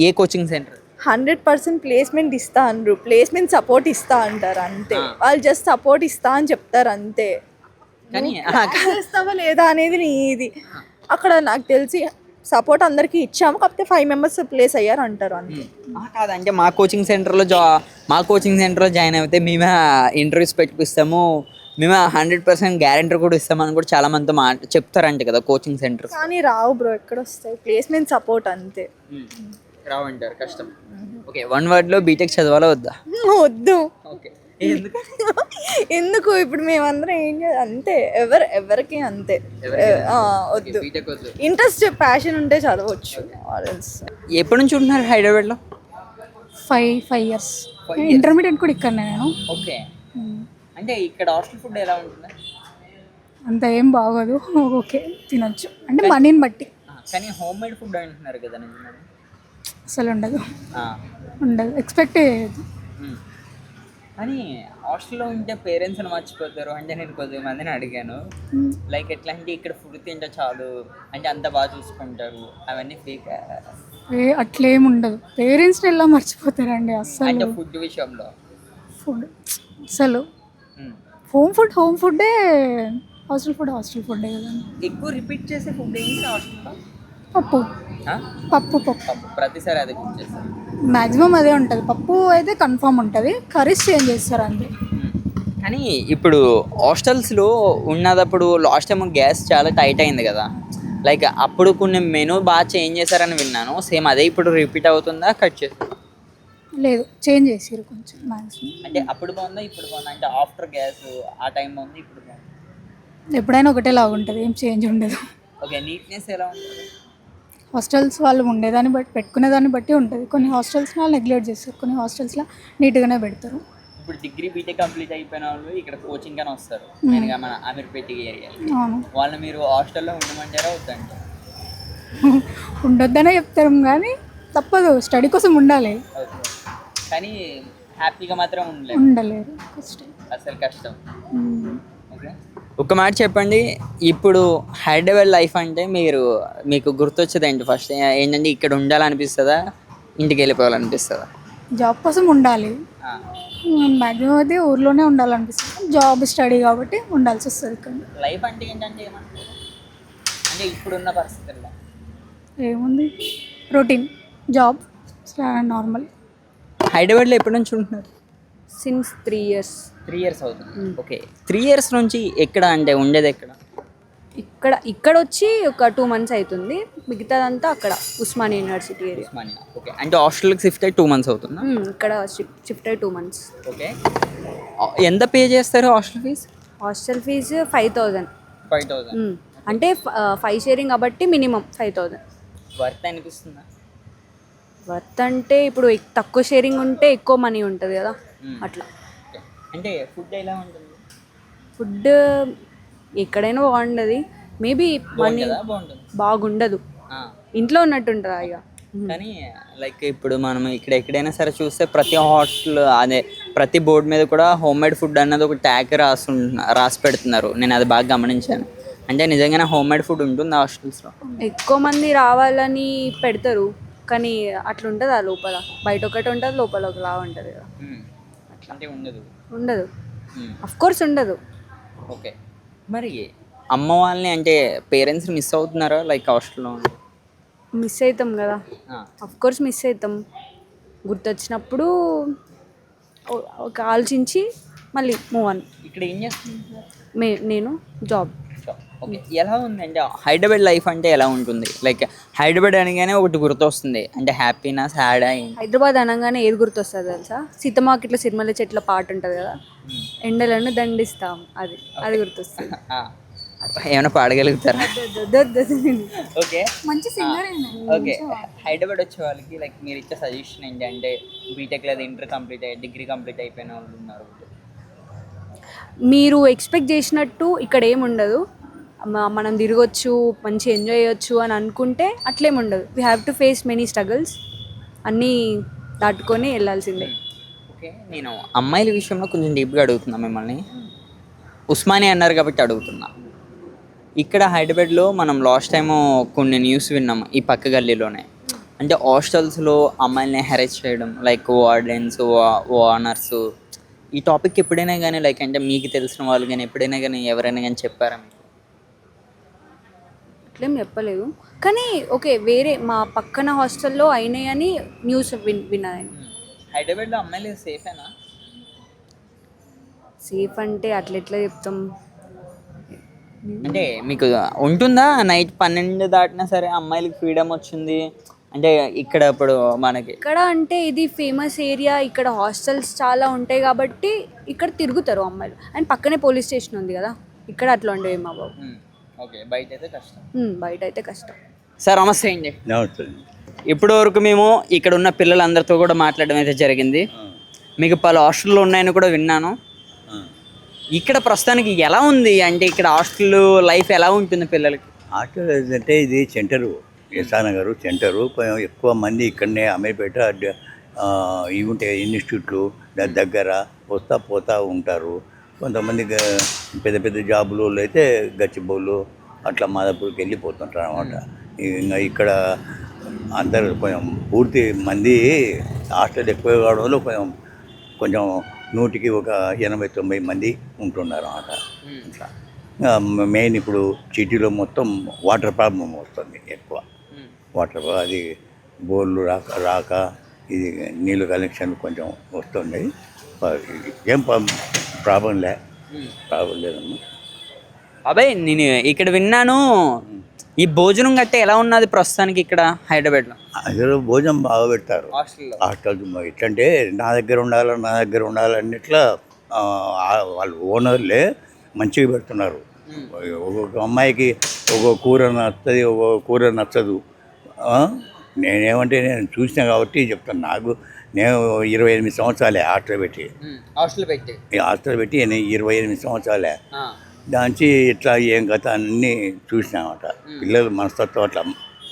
[SPEAKER 1] ఏ కోచింగ్ సెంటర్.
[SPEAKER 6] 100% ప్లేస్మెంట్ ఇస్తా అనరు, ప్లేస్మెంట్ సపోర్ట్ ఇస్తా అంటారు అంతే. వాళ్ళు జస్ట్ సపోర్ట్ ఇస్తా అని చెప్తారు అంతే,
[SPEAKER 1] కానీ
[SPEAKER 6] చేస్తావా లేదా అనేది నీది. అక్కడ నాకు తెలిసి సపోర్ట్ అందరికీ ఇచ్చాము, కాకపోతే 5 members ప్లేస్ అయ్యారు అంటారు అంతే.
[SPEAKER 1] కాదంటే మా కోచింగ్ సెంటర్లో జాయిన్ అయితే మేమే ఇంటర్వ్యూస్ పెట్టిస్తాము, మేమే 100% గ్యారెంటీ కూడా ఇస్తామని కూడా చాలా మందితో చెప్తారంట కదా కోచింగ్ సెంటర్.
[SPEAKER 6] కానీ రావు బ్రో, ఎక్కడ వస్తాయి? ప్లేస్మెంట్ సపోర్ట్ అంతే
[SPEAKER 1] రావంటారు, కష్టం. ఓకే, 1 wordలో బీటెక్ చదవాలా వద్దా?
[SPEAKER 6] వద్దు.
[SPEAKER 1] ఓకే,
[SPEAKER 6] ఎందుకు? ఇప్పుడు మేమందరం ఏం చేయాలి అంతే, ఎవరికి అంతే వద్దు. ఇంట్రెస్ట్ ప్యాషన్ ఉంటే చదవచ్చు.
[SPEAKER 1] ఎప్పటి నుంచి ఉంటున్నారు హైదరాబాద్లో?
[SPEAKER 4] 5 years. ఇంటర్మీడియట్ కూడా ఇక్కడనే నేను.
[SPEAKER 1] ఓకే, అంటే ఇక్కడ హాస్టల్ ఫుడ్ ఎలా ఉంటుంది?
[SPEAKER 4] అంత ఏం బాగోదు, ఓకే తినొచ్చు, అంటే మనీని బట్టి.
[SPEAKER 1] కానీ హోమ్ మేడ్ ఫుడ్ అంటున్నారు కదా,
[SPEAKER 4] అసలు ఉండదు ఎక్స్పెక్ట్ చేయదు.
[SPEAKER 1] కానీ హాస్టల్లో ఉంటే పేరెంట్స్ని మర్చిపోతారు. అంటే నేను కొద్దిమందిని అడిగాను, లైక్ ఎట్లా అంటే ఇక్కడ ఫుడ్ తింటే చాలు, అంటే అంత బాగా చూసుకుంటారు, అవన్నీ ఫేక్.
[SPEAKER 4] అట్లేం ఉండదు, పేరెంట్స్ని ఎలా మర్చిపోతారండి అసలు.
[SPEAKER 1] అంటే ఫుడ్ విషయంలో
[SPEAKER 4] అసలు హోమ్ ఫుడ్డే, హాస్టల్ ఫుడ్డే కదా.
[SPEAKER 1] ఎక్కువ రిపీట్ చేసే ఫుడ్ ఏంటి హాస్టల్లో?
[SPEAKER 4] పప్పు
[SPEAKER 1] ప్రతిసారి అదే కుక్ చేస్తారు,
[SPEAKER 4] మ్యాక్సిమం అదే ఉంటుంది. పప్పు అయితే కన్ఫామ్ ఉంటుంది, కర్రీస్ చేంజ్ చేస్తారు అంతే.
[SPEAKER 1] కానీ ఇప్పుడు హాస్టల్స్లో ఉన్నదప్పుడు లాస్ట్ టైం గ్యాస్ చాలా టైట్ అయింది కదా, లైక్ అప్పుడు కొన్ని మెనూ బాగా చేంజ్ చేశారని విన్నాను, సేమ్ అదే ఇప్పుడు రిపీట్ అవుతుందా, కట్ చేస్తారు?
[SPEAKER 4] లేదు, చేంజ్ చేసారు కొంచెం మ్యాక్సిమం.
[SPEAKER 1] అంటే అప్పుడు బాగుందా ఇప్పుడు బాగుందా, అంటే ఆఫ్టర్ గ్యాస్ ఆ టైం బాగుంది ఇప్పుడు బాగుంది?
[SPEAKER 4] ఎప్పుడైనా ఒకటేలాగా ఉంటుంది, ఏం చేంజ్ ఉండదు.
[SPEAKER 1] ఓకే, నీట్నెస్ ఎలా ఉంటుంది?
[SPEAKER 4] హాస్టల్స్ వాళ్ళు ఉండేదాన్ని బట్టి పెట్టుకునేదాన్ని బట్టి ఉంటుంది. కొన్ని హాస్టల్స్ వాళ్ళు నెగ్లెక్ట్ చేస్తారు, కొన్ని హాస్టల్స్లో నీట్గానే పెడతారు.
[SPEAKER 1] ఇప్పుడు డిగ్రీ బీటెక్ కంప్లీట్ అయిపోయిన వాళ్ళు ఇక్కడ కోచింగ్ అని వస్తారు మెయిన్గా మన అమీర్పేట ఏరియా.
[SPEAKER 4] అవును,
[SPEAKER 1] వాళ్ళని మీరు హాస్టల్లో ఉండమంటారా వద్దంటారా?
[SPEAKER 4] ఉండొద్దనే చెప్తారు కానీ తప్పదు, స్టడీ కోసం ఉండాలి.
[SPEAKER 1] ఓకే, కానీ హ్యాపీగా మాత్రం ఉండలేదు,
[SPEAKER 4] ఉండలేరు, కష్టం.
[SPEAKER 1] అసలు కష్టం. ఓకే, ఒక మాట చెప్పండి, ఇప్పుడు హైదరాబాద్ లైఫ్ అంటే మీకు గుర్తొచ్చేది ఏంటి ఫస్ట్? ఏంటంటే ఇక్కడ ఉండాలనిపిస్తుందా, ఇంటికి వెళ్ళిపోవాలనిపిస్తుందా?
[SPEAKER 4] జాబ్ కోసం ఉండాలి, మ్యాక్సిమం అయితే ఊర్లోనే ఉండాలనిపిస్తుంది. జాబ్ స్టడీ కాబట్టి ఉండాల్సి వస్తుంది. ఇక్కడ
[SPEAKER 1] లైఫ్ అంటే ఏంటంటే ఏమంటారు, అంటే ఇప్పుడున్న పరిస్థితుల్లో
[SPEAKER 4] ఏముంది, రొటీన్ జాబ్ నార్మల్.
[SPEAKER 1] హైదరాబాద్లో ఎప్పటి నుంచి ఉంటున్నారు?
[SPEAKER 3] Since 3 years.
[SPEAKER 1] 3 years అవుతుంది. ఓకే, 3 years నుంచి ఎక్కడ అంటే ఉండేది ఎక్కడ?
[SPEAKER 3] ఇక్కడ వచ్చి ఒక 2 months అవుతుంది, మిగతాదంతా అక్కడ Osmania university area.
[SPEAKER 1] Osmania. Okay, అంటే హాస్టల్కి షిఫ్ట్ అయ్యి 2 months అవుతుందా?
[SPEAKER 3] ఇక్కడ షిఫ్ట్ అయ్యి 2 months.
[SPEAKER 1] ఓకే, ఎంత పే చేస్తారు హాస్టల్ ఫీజ్?
[SPEAKER 3] Hostel fees 5,000.
[SPEAKER 1] 5,000.
[SPEAKER 3] అంటే 5 sharing కాబట్టి మినిమం 5,000.
[SPEAKER 1] వర్త్ అనిపిస్తుందా?
[SPEAKER 3] వర్త్ అంటే ఇప్పుడు తక్కువ షేరింగ్ ఉంటే ఎక్కువ మనీ ఉంటుంది కదా, అట్లా.
[SPEAKER 1] ఓకే, అంటే ఫుడ్ ఎలా ఉంటుంది?
[SPEAKER 3] ఫుడ్ ఎక్కడైనా బాగుండదు, మేబీ మనీ
[SPEAKER 1] బాగుంటుంది.
[SPEAKER 3] బాగుండదు, ఇంట్లో ఉన్నట్టు ఉంటుందా ఇక.
[SPEAKER 1] కానీ లైక్ ఇప్పుడు మనం ఇక్కడ ఎక్కడైనా సరే చూస్తే ప్రతి హాస్టల్ అదే ప్రతి బోర్డు మీద కూడా హోమ్ మేడ్ ఫుడ్ అన్నది ఒక ట్యాగ్ రాసి పెడుతున్నారు. నేను అది బాగా గమనించాను. అంటే నిజంగానే హోమ్ మేడ్ ఫుడ్ ఉంటుంది హాస్టల్స్లో?
[SPEAKER 3] ఎక్కువ మంది రావాలని పెడతారు కానీ అట్లా ఉంటుంది ఆ లోపల. బయట ఒకటి ఉంటుంది, లోపల ఒకలా ఉంటుంది కదా,
[SPEAKER 1] అంటే
[SPEAKER 3] ఉండదు. అఫ్ కోర్స్ ఉండదు.
[SPEAKER 1] ఓకే, మరి అమ్మ వాళ్ళని అంటే పేరెంట్స్ని మిస్ అవుతున్నారా లైక్ హాస్టల్లో?
[SPEAKER 3] మిస్ అవుతాం కదా, అఫ్ కోర్స్ మిస్ అవుతాం. గుర్తొచ్చినప్పుడు ఒక ఆలోచించి మళ్ళీ మూవ్ ఆన్.
[SPEAKER 1] ఇక్కడ ఏం చేస్తున్నారు?
[SPEAKER 3] నేను జాబ్.
[SPEAKER 1] ఓకే, ఎలా ఉంది అంటే హైదరాబాద్ లైఫ్ అంటే ఎలా ఉంటుంది? లైక్ హైదరాబాద్ అనగానే ఒకటి గుర్తొస్తుంది, అంటే హ్యాపీనా సాడా?
[SPEAKER 3] హైదరాబాద్ అనగానే ఏది గుర్తొస్తుంది తెలుసా? సీతమాకిట్లో సిరిమల్ల చెట్ల పాట ఉంటుంది కదా, ఎండలను దండిస్తాం, అది గుర్తొస్తుంది.
[SPEAKER 1] ఏమైనా పాడగలుగుతారా? ఓకే,
[SPEAKER 4] మంచి సింగర్.
[SPEAKER 1] ఓకే, హైదరాబాద్ వచ్చే వాళ్ళకి లైక్ మీరు ఇచ్చే సజెషన్ ఏంటి అంటే బీటెక్ లేదా ఇంటర్ కంప్లీట్ అయ్యి డిగ్రీ కంప్లీట్ అయిపోయిన వాళ్ళు ఉన్నారు,
[SPEAKER 3] మీరు ఎక్స్పెక్ట్ చేసినట్టు ఇక్కడ ఏముండదు, మనం తిరగొచ్చు, మంచి ఎంజాయ్ చేయొచ్చు అని అనుకుంటే అట్లేముండదు. We have to face many struggles, అన్నీ దాటుకొని వెళ్ళాల్సిందే.
[SPEAKER 1] ఓకే, నేను అమ్మాయిల విషయంలో కొంచెం డీప్గా అడుగుతున్నా మిమ్మల్ని. ఉస్మానియా అన్నారు కాబట్టి అడుగుతున్నా. ఇక్కడ హైదరాబాద్లో మనం లాస్ట్ టైము కొన్ని న్యూస్ విన్నాం ఈ పక్క గల్లీలోనే, అంటే హాస్టల్స్లో అమ్మాయిల్ని హెరాస్ చేయడం, లైక్ వార్డెన్స్, ఓనర్స్. ఈ టాపిక్ ఎప్పుడైనా కానీ లైక్ అంటే మీకు తెలిసిన వాళ్ళు కానీ ఎప్పుడైనా కానీ ఎవరైనా కానీ చెప్పారా మీకు?
[SPEAKER 3] అట్లేం చెప్పలేదు కానీ ఓకే, వేరే మా పక్కన హాస్టల్లో అయినాయని న్యూస్ విన్నాను.
[SPEAKER 1] హైదరాబాద్లో అమ్మాయిలు సేఫేనా?
[SPEAKER 3] సేఫ్ అంటే అట్లా ఎట్లా చెప్తాం,
[SPEAKER 1] అంటే మీకు ఉంటుందా నైట్ 12 దాటినా సరే అమ్మాయిలకి ఫ్రీడమ్ వచ్చింది అంటే ఇక్కడ ఇప్పుడు మనకి?
[SPEAKER 3] ఇక్కడ అంటే ఇది ఫేమస్ ఏరియా, ఇక్కడ హాస్టల్స్ చాలా ఉంటాయి కాబట్టి ఇక్కడ తిరుగుతారు అమ్మాయిలు. అండ్ పక్కనే పోలీస్ స్టేషన్ ఉంది కదా, ఇక్కడ అట్లా ఉండేవి మా బాబు.
[SPEAKER 1] ఓకే, బయట అయితే కష్టం.
[SPEAKER 3] బయట అయితే కష్టం.
[SPEAKER 1] సార్ నమస్తే అండి. ఇప్పటి వరకు మేము ఇక్కడ ఉన్న పిల్లలందరితో కూడా మాట్లాడడం అయితే జరిగింది. మీకు పలు హాస్టల్లో ఉన్నాయని కూడా విన్నాను. ఇక్కడ ప్రస్తుతానికి ఎలా ఉంది అంటే ఇక్కడ హాస్టల్ లైఫ్ ఎలా ఉంటుంది పిల్లలకి?
[SPEAKER 7] హాస్టల్ అంటే ఇది సెంటరు, యశానగర్ సెంటరు. కొంచెం ఎక్కువ మంది ఇక్కడనే అమీర్పేట ఇవి ఉంటాయి ఇన్స్టిట్యూట్లు దగ్గర వస్తా పోతూ ఉంటారు. కొంతమంది పెద్ద పెద్ద జాబులు అయితే గచ్చిబౌలు అట్లా మాదాపూర్కి వెళ్ళిపోతుంటారు అనమాట. ఇంకా ఇక్కడ అందరు కొంచెం పూర్తి మంది హాస్టల్ ఎక్కువ కావడం వల్ల కొంచెం 100కి ఒక 80-90 మంది ఉంటున్నారు అన్నమాట. ఇట్లా మెయిన్ ఇప్పుడు సిటీలో మొత్తం వాటర్ ప్రాబ్లం వస్తుంది ఎక్కువ. వాటర్ అది బోర్లు రాక ఇది నీళ్ళు కనెక్షన్ కొంచెం వస్తుంది. ఏం ప్రాబ్లం లేదమ్మా.
[SPEAKER 1] అబ్బాయి నేను ఇక్కడ విన్నాను ఈ భోజనం గట్ట ఎలా ఉన్నది ప్రస్తుతానికి ఇక్కడ హైదరాబాద్లో
[SPEAKER 7] అసలు భోజనం బాగా పెడతారు
[SPEAKER 1] హాస్టల్లో?
[SPEAKER 7] హాస్టల్ ఎట్లంటే నా దగ్గర ఉండాలన్నట్లా వాళ్ళు ఓనర్లే మంచిగా పెడుతున్నారు. ఒక్కొక్క అమ్మాయికి ఒక్కొక్క కూర నచ్చది, ఒక్కొక్క కూర నచ్చదు. నేను చూసినా కాబట్టి చెప్తాను. నేను 28 సంవత్సరాలే హాస్టల్ పెట్టి నేను 28 సంవత్సరాలే. దానికి ఇట్లా ఏం కథ అన్నీ చూసినామట. పిల్లలు మనస్తత్వం అట్లా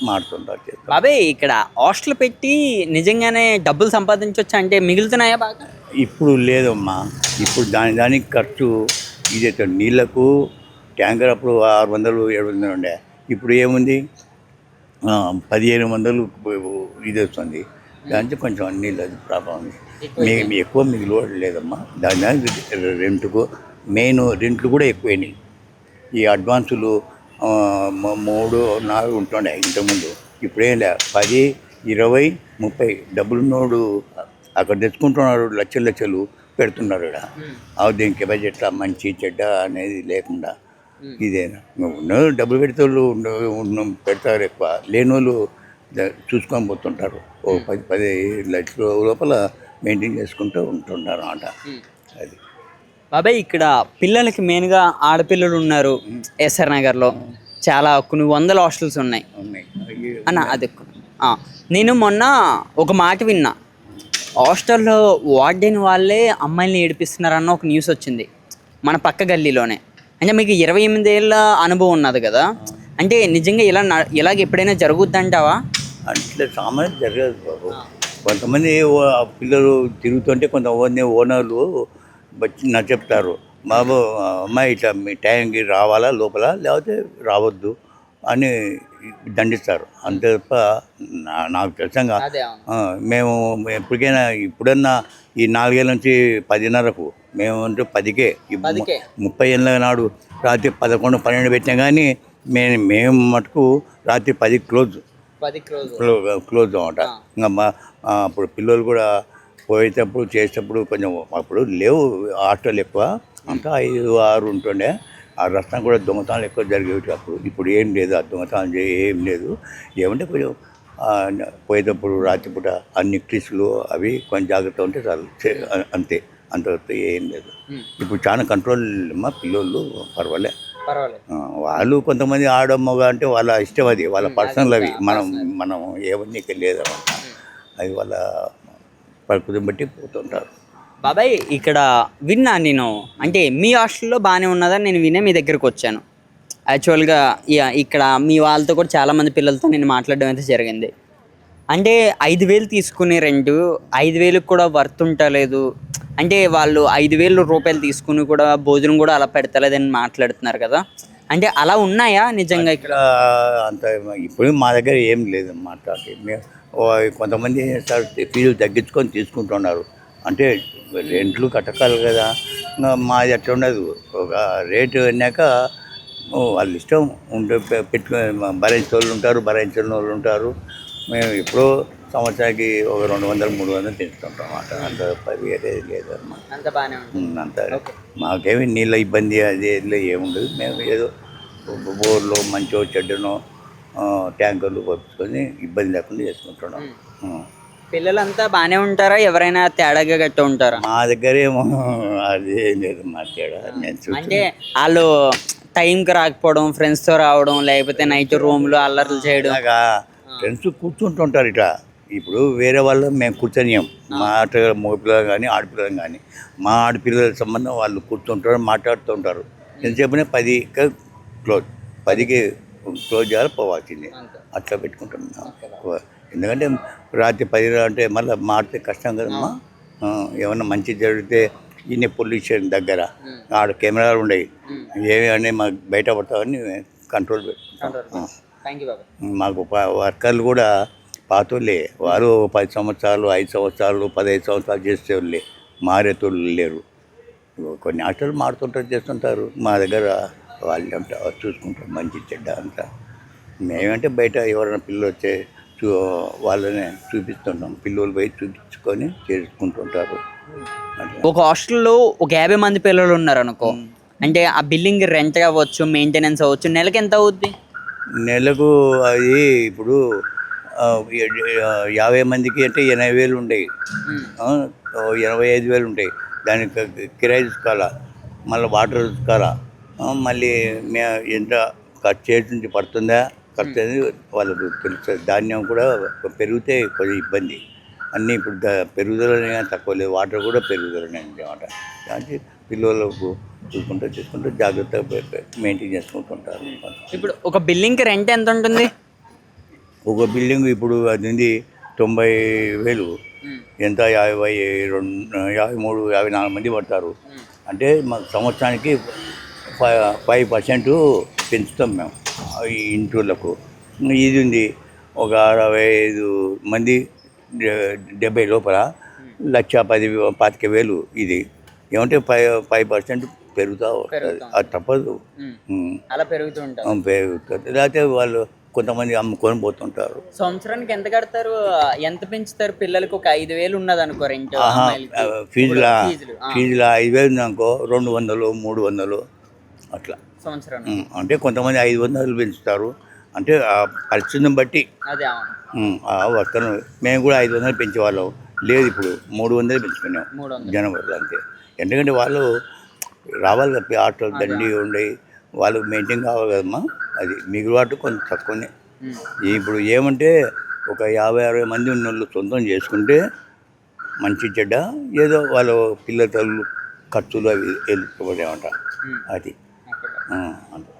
[SPEAKER 7] మారుతుంటారు.
[SPEAKER 1] బాబాయ్ ఇక్కడ హాస్టల్ పెట్టి నిజంగానే డబ్బులు సంపాదించవచ్చు అంటే మిగులుతున్నాయా బాగా?
[SPEAKER 7] ఇప్పుడు లేదమ్మా. ఇప్పుడు దానికి ఖర్చు ఇదే. నీళ్ళకు ట్యాంకర్ అప్పుడు 600-700 ఉండే. ఇప్పుడు ఏముంది 1500 ఇది వస్తుంది. దానికి కొంచెం నీళ్ళు అది ప్రాబ్లం ఉంది. ఎక్కువ మిగిలిలేదమ్మా. దానికి రెంట్లు కూడా ఎక్కువైనాయి. ఈ అడ్వాన్సులు 3-4 ఉంటుండే ఇంతకుముందు. ఇప్పుడేం లే 10, 20, 30 డబ్బులు నోడు అక్కడ తెచ్చుకుంటున్నారు. లక్షలు పెడుతున్నారు ఇక్కడ. దీనికి బడ్జెట్ మంచి చెడ్డ అనేది లేకుండా ఇదేనా. ఉన్న డబ్బులు పెడితే వాళ్ళు పెడతారు. ఎక్కువ లేని వాళ్ళు చూసుకొని పోతుంటారు. 10 లక్షల లోపల మెయింటైన్ చేసుకుంటూ ఉంటున్నారు అన్నమాట. అది
[SPEAKER 1] బాబాయ్ ఇక్కడ పిల్లలకి మెయిన్గా ఆడపిల్లలు ఉన్నారు. ఎస్ఆర్ నగర్లో చాలా కొన్ని వందల హాస్టల్స్ ఉన్నాయి అన్న. అది నేను మొన్న ఒక మాట విన్నా, హాస్టల్లో వార్డెన్ వాళ్ళే అమ్మాయిల్ని ఏడిపిస్తున్నారన్న ఒక న్యూస్ వచ్చింది మన పక్క గల్లీలోనే. అంటే మీకు 28 ఏళ్ళ అనుభవం ఉన్నది కదా, అంటే నిజంగా ఇలాగ ఎప్పుడైనా జరుగుద్దంటావా?
[SPEAKER 7] అంటే సామాన్యం జరగదు బాబు. కొంతమంది పిల్లలు తిరుగుతుంటే కొంతమంది ఓనర్లు వచ్చి చెప్తారు, బాబు అమ్మాయి ఇట్లా మీ టైంకి రావాలా లోపల, లేకపోతే రావద్దు అని దండిస్తారు. అంతే తప్ప నాకు తెలుసంగా మేము ఇప్పుడన్నా ఈ 4 ఏళ్ళ నుంచి 10:30కు మేము అంటే 10కే 30 ఏళ్ళ నాడు రాత్రి 11-12 పెట్టినా కానీ మేము మటుకు రాత్రి 10కి క్లోజ్ అనమాట. ఇంకా అప్పుడు పిల్లలు కూడా పోయేటప్పుడు చేసేటప్పుడు కొంచెం అప్పుడు లేవు హాస్టల్ ఎక్కువ, అంతా 5-6 ఉంటుండే. ఆ రస్తం కూడా దొంగతనాలు ఎక్కువ జరిగేవి అప్పుడు. ఇప్పుడు ఏం లేదు, ఆ దొంగతనాలు ఏం లేదు. ఏమంటే కొంచెం పోయేటప్పుడు రాత్రిపూట ఆ నెక్లెస్లు అవి కొంచెం జాగ్రత్త ఉంటే చాలు, అంతే. అంత ఏం లేదు. ఇప్పుడు చాలా కంట్రోల్ మా పిల్లోళ్ళు పర్వాలేదు. వాళ్ళు కొంతమంది ఆడమ్మగా అంటే వాళ్ళ ఇష్టం, అది వాళ్ళ పర్సనల్. అవి మనం ఏమన్నీ లేదన్నమాట. అవి వాళ్ళ ప్రకృతిని బట్టి పోతుంటారు.
[SPEAKER 1] బాబాయ్ ఇక్కడ విన్నా నేను, అంటే మీ హాస్టల్లో బాగానే ఉన్నదని నేను వినే మీ దగ్గరకు వచ్చాను. యాక్చువల్గా ఇక్కడ మీ వాళ్ళతో కూడా చాలామంది పిల్లలతో నేను మాట్లాడడం అయితే జరిగింది. అంటే 5,000 తీసుకునే రెంట్ 5,000కి కూడా వర్త్ ఉంటలేదు. అంటే వాళ్ళు 5,000 రూపాయలు తీసుకుని కూడా భోజనం కూడా అలా పెడతలేదని మాట్లాడుతున్నారు కదా. అంటే అలా ఉన్నాయా నిజంగా ఇక్కడ?
[SPEAKER 7] అంత ఇప్పుడు మా దగ్గర ఏం లేదు మాట్లాడి. కొంతమంది సార్ ఫీజులు తగ్గించుకొని తీసుకుంటున్నారు. అంటే రెంట్లు కట్టకాలి కదా. మాది అట్లా ఉండదు. ఒక రేటు అన్నాక వాళ్ళ ఇష్టం ఉంటే పెట్టుకుని భరించే వాళ్ళు ఉంటారు, భరించని వాళ్ళు ఉంటారు. మేము ఎప్పుడో సంవత్సరానికి ఒక 200-300 తెచ్చుకుంటాం అన్నమాట. అంత వేరే లేదన్నమాట. అంత మాకేమి నీళ్ళ ఇబ్బంది అది ఏముండదు. మేము ఏదో బోర్లో మంచో చెడ్డనో ట్యాంకర్లు పంపించుకొని ఇబ్బంది లేకుండా చేసుకుంటున్నాం.
[SPEAKER 1] పిల్లలంతా బాగానే ఉంటారా? ఎవరైనా తేడాగా గట్ట ఉంటారా?
[SPEAKER 7] మా దగ్గర ఏమో అదే లేదు మా తేడా.
[SPEAKER 1] అంటే వాళ్ళు టైంకి రాకపోవడం, ఫ్రెండ్స్తో రావడం, లేకపోతే నైట్ రూమ్లో అల్లర్లు చేయడం.
[SPEAKER 7] ఫ్రెండ్స్ కూర్చుంటుంటారు ఇట్లా. ఇప్పుడు వేరే వాళ్ళు మేము కూర్చొనియం. మా మగపిల్లలు కానీ ఆడపిల్లలు కానీ, మా ఆడపిల్లల సంబంధం వాళ్ళు కూర్చుంటారు, మాట్లాడుతుంటారు. ఎంతసేపునే 10కి క్లోజ్, 10కి క్లోజ్ చేయాలి, పోవాల్సిందే. అట్లా పెట్టుకుంటున్నాం. ఎందుకంటే రాత్రి 10 అంటే మళ్ళీ మారితే కష్టం కదమ్మా. ఏమన్నా మంచి జరిగితే ఈయన పొల్యూషన్ దగ్గర ఆడ కెమెరాలు ఉండేవి, ఏమి అని మాకు బయట పడతామని కంట్రోల్ పెట్టుకుంటాం. మాకు వర్కర్లు కూడా పాతోళ్ళే. వారు 10 సంవత్సరాలు, 5 సంవత్సరాలు, 15 సంవత్సరాలు చేసే వాళ్ళే, మారేతోళ్ళు లేరు. కొన్ని హాస్టల్ మారుతుంటారు, చేస్తుంటారు. మా దగ్గర వాళ్ళు అంతా చూసుకుంటారు, మంచి చెడ్డ అంతా. మేమంటే బయట ఎవరైనా పిల్లలు వచ్చే వాళ్ళనే చూపిస్తుంటాం. పిల్లలు పోయి చూపించుకొని చేసుకుంటుంటారు.
[SPEAKER 1] ఒక హాస్టల్లో ఒక 50 మంది పిల్లలు ఉన్నారు అనుకో, అంటే ఆ బిల్డింగ్ రెంట్ అవ్వచ్చు, మెయింటెనెన్స్ అవ్వచ్చు, నెలకి ఎంత అవుద్ది?
[SPEAKER 7] నెలకు అది ఇప్పుడు 50 మందికి అంటే 80,000 ఉంటాయి, 85,000 ఉంటాయి. దానికి కిరాయి చూసుకోవాలా, మళ్ళీ వాటర్ చూసుకోవాలా, మళ్ళీ ఎంత ఖర్చు చేసి పడుతుందా ఖర్చు అనేది వాళ్ళకు తెలుస్తుంది. ధాన్యం కూడా పెరిగితే కొంచెం ఇబ్బంది. అన్నీ ఇప్పుడు పెరుగుదలనే తక్కువ లేదు, వాటర్ కూడా పెరుగుదలనే అనమాట. కాబట్టి పిల్లలకు చూసుకుంటూ జాగ్రత్తగా మెయింటైన్ చేసుకుంటుంటారు.
[SPEAKER 1] ఇప్పుడు ఒక బిల్డింగ్కి రెంట్ ఎంత ఉంటుంది?
[SPEAKER 7] ఒక బిల్డింగ్ ఇప్పుడు అది ఉంది 90,000, ఎంత 53-54 మంది పడతారు. అంటే మాకు సంవత్సరానికి 5% పెంచుతాం మేము ఈ ఇంటిలకు. ఇది ఉంది ఒక 65 మంది 70 లోపల 1,10,25,000. ఇది ఏమంటే 5% పెరుగుతూ వస్తుంది, అది తప్పదు.
[SPEAKER 1] అలా పెరుగుతూ ఉంటారు.
[SPEAKER 7] పెరుగుతుంది. లేకపోతే వాళ్ళు కొంతమంది అమ్ముకొని పోతుంటారు.
[SPEAKER 1] సంవత్సరానికి ఎంత కడతారు? ఎంత పెంచుతారు? పిల్లలకు ఒక 5,000 ఉన్నది అనుకో రెంట్.
[SPEAKER 7] ఫీజులా 5,000 అనుకో, 200, 300 అట్లా
[SPEAKER 1] సంవత్సరం.
[SPEAKER 7] అంటే కొంతమంది 500 పెంచుతారు. అంటే ఆ పరిస్థితిని బట్టి
[SPEAKER 1] అదే
[SPEAKER 7] వస్తాను. మేము కూడా 500 పెంచేవాళ్ళం, లేదు ఇప్పుడు 300 పెంచుకున్నాం
[SPEAKER 1] 300
[SPEAKER 7] జనవరిలో అంతే. ఎందుకంటే వాళ్ళు రావాలి కదా, ఆటోలు దండి ఉండేవి, వాళ్ళు మెయింటైన్ కావాలి కదమ్మా. అది మిగులుబాటు కొంచెం తక్కువనే. ఇప్పుడు ఏమంటే ఒక 50-60 మంది ఉన్న వాళ్ళు సొంతం చేసుకుంటే మంచి చెడ్డ ఏదో వాళ్ళ పిల్లల తల్లు ఖర్చులు అవి వెళ్ళిపోతాయన్నమాట. అది అంతే.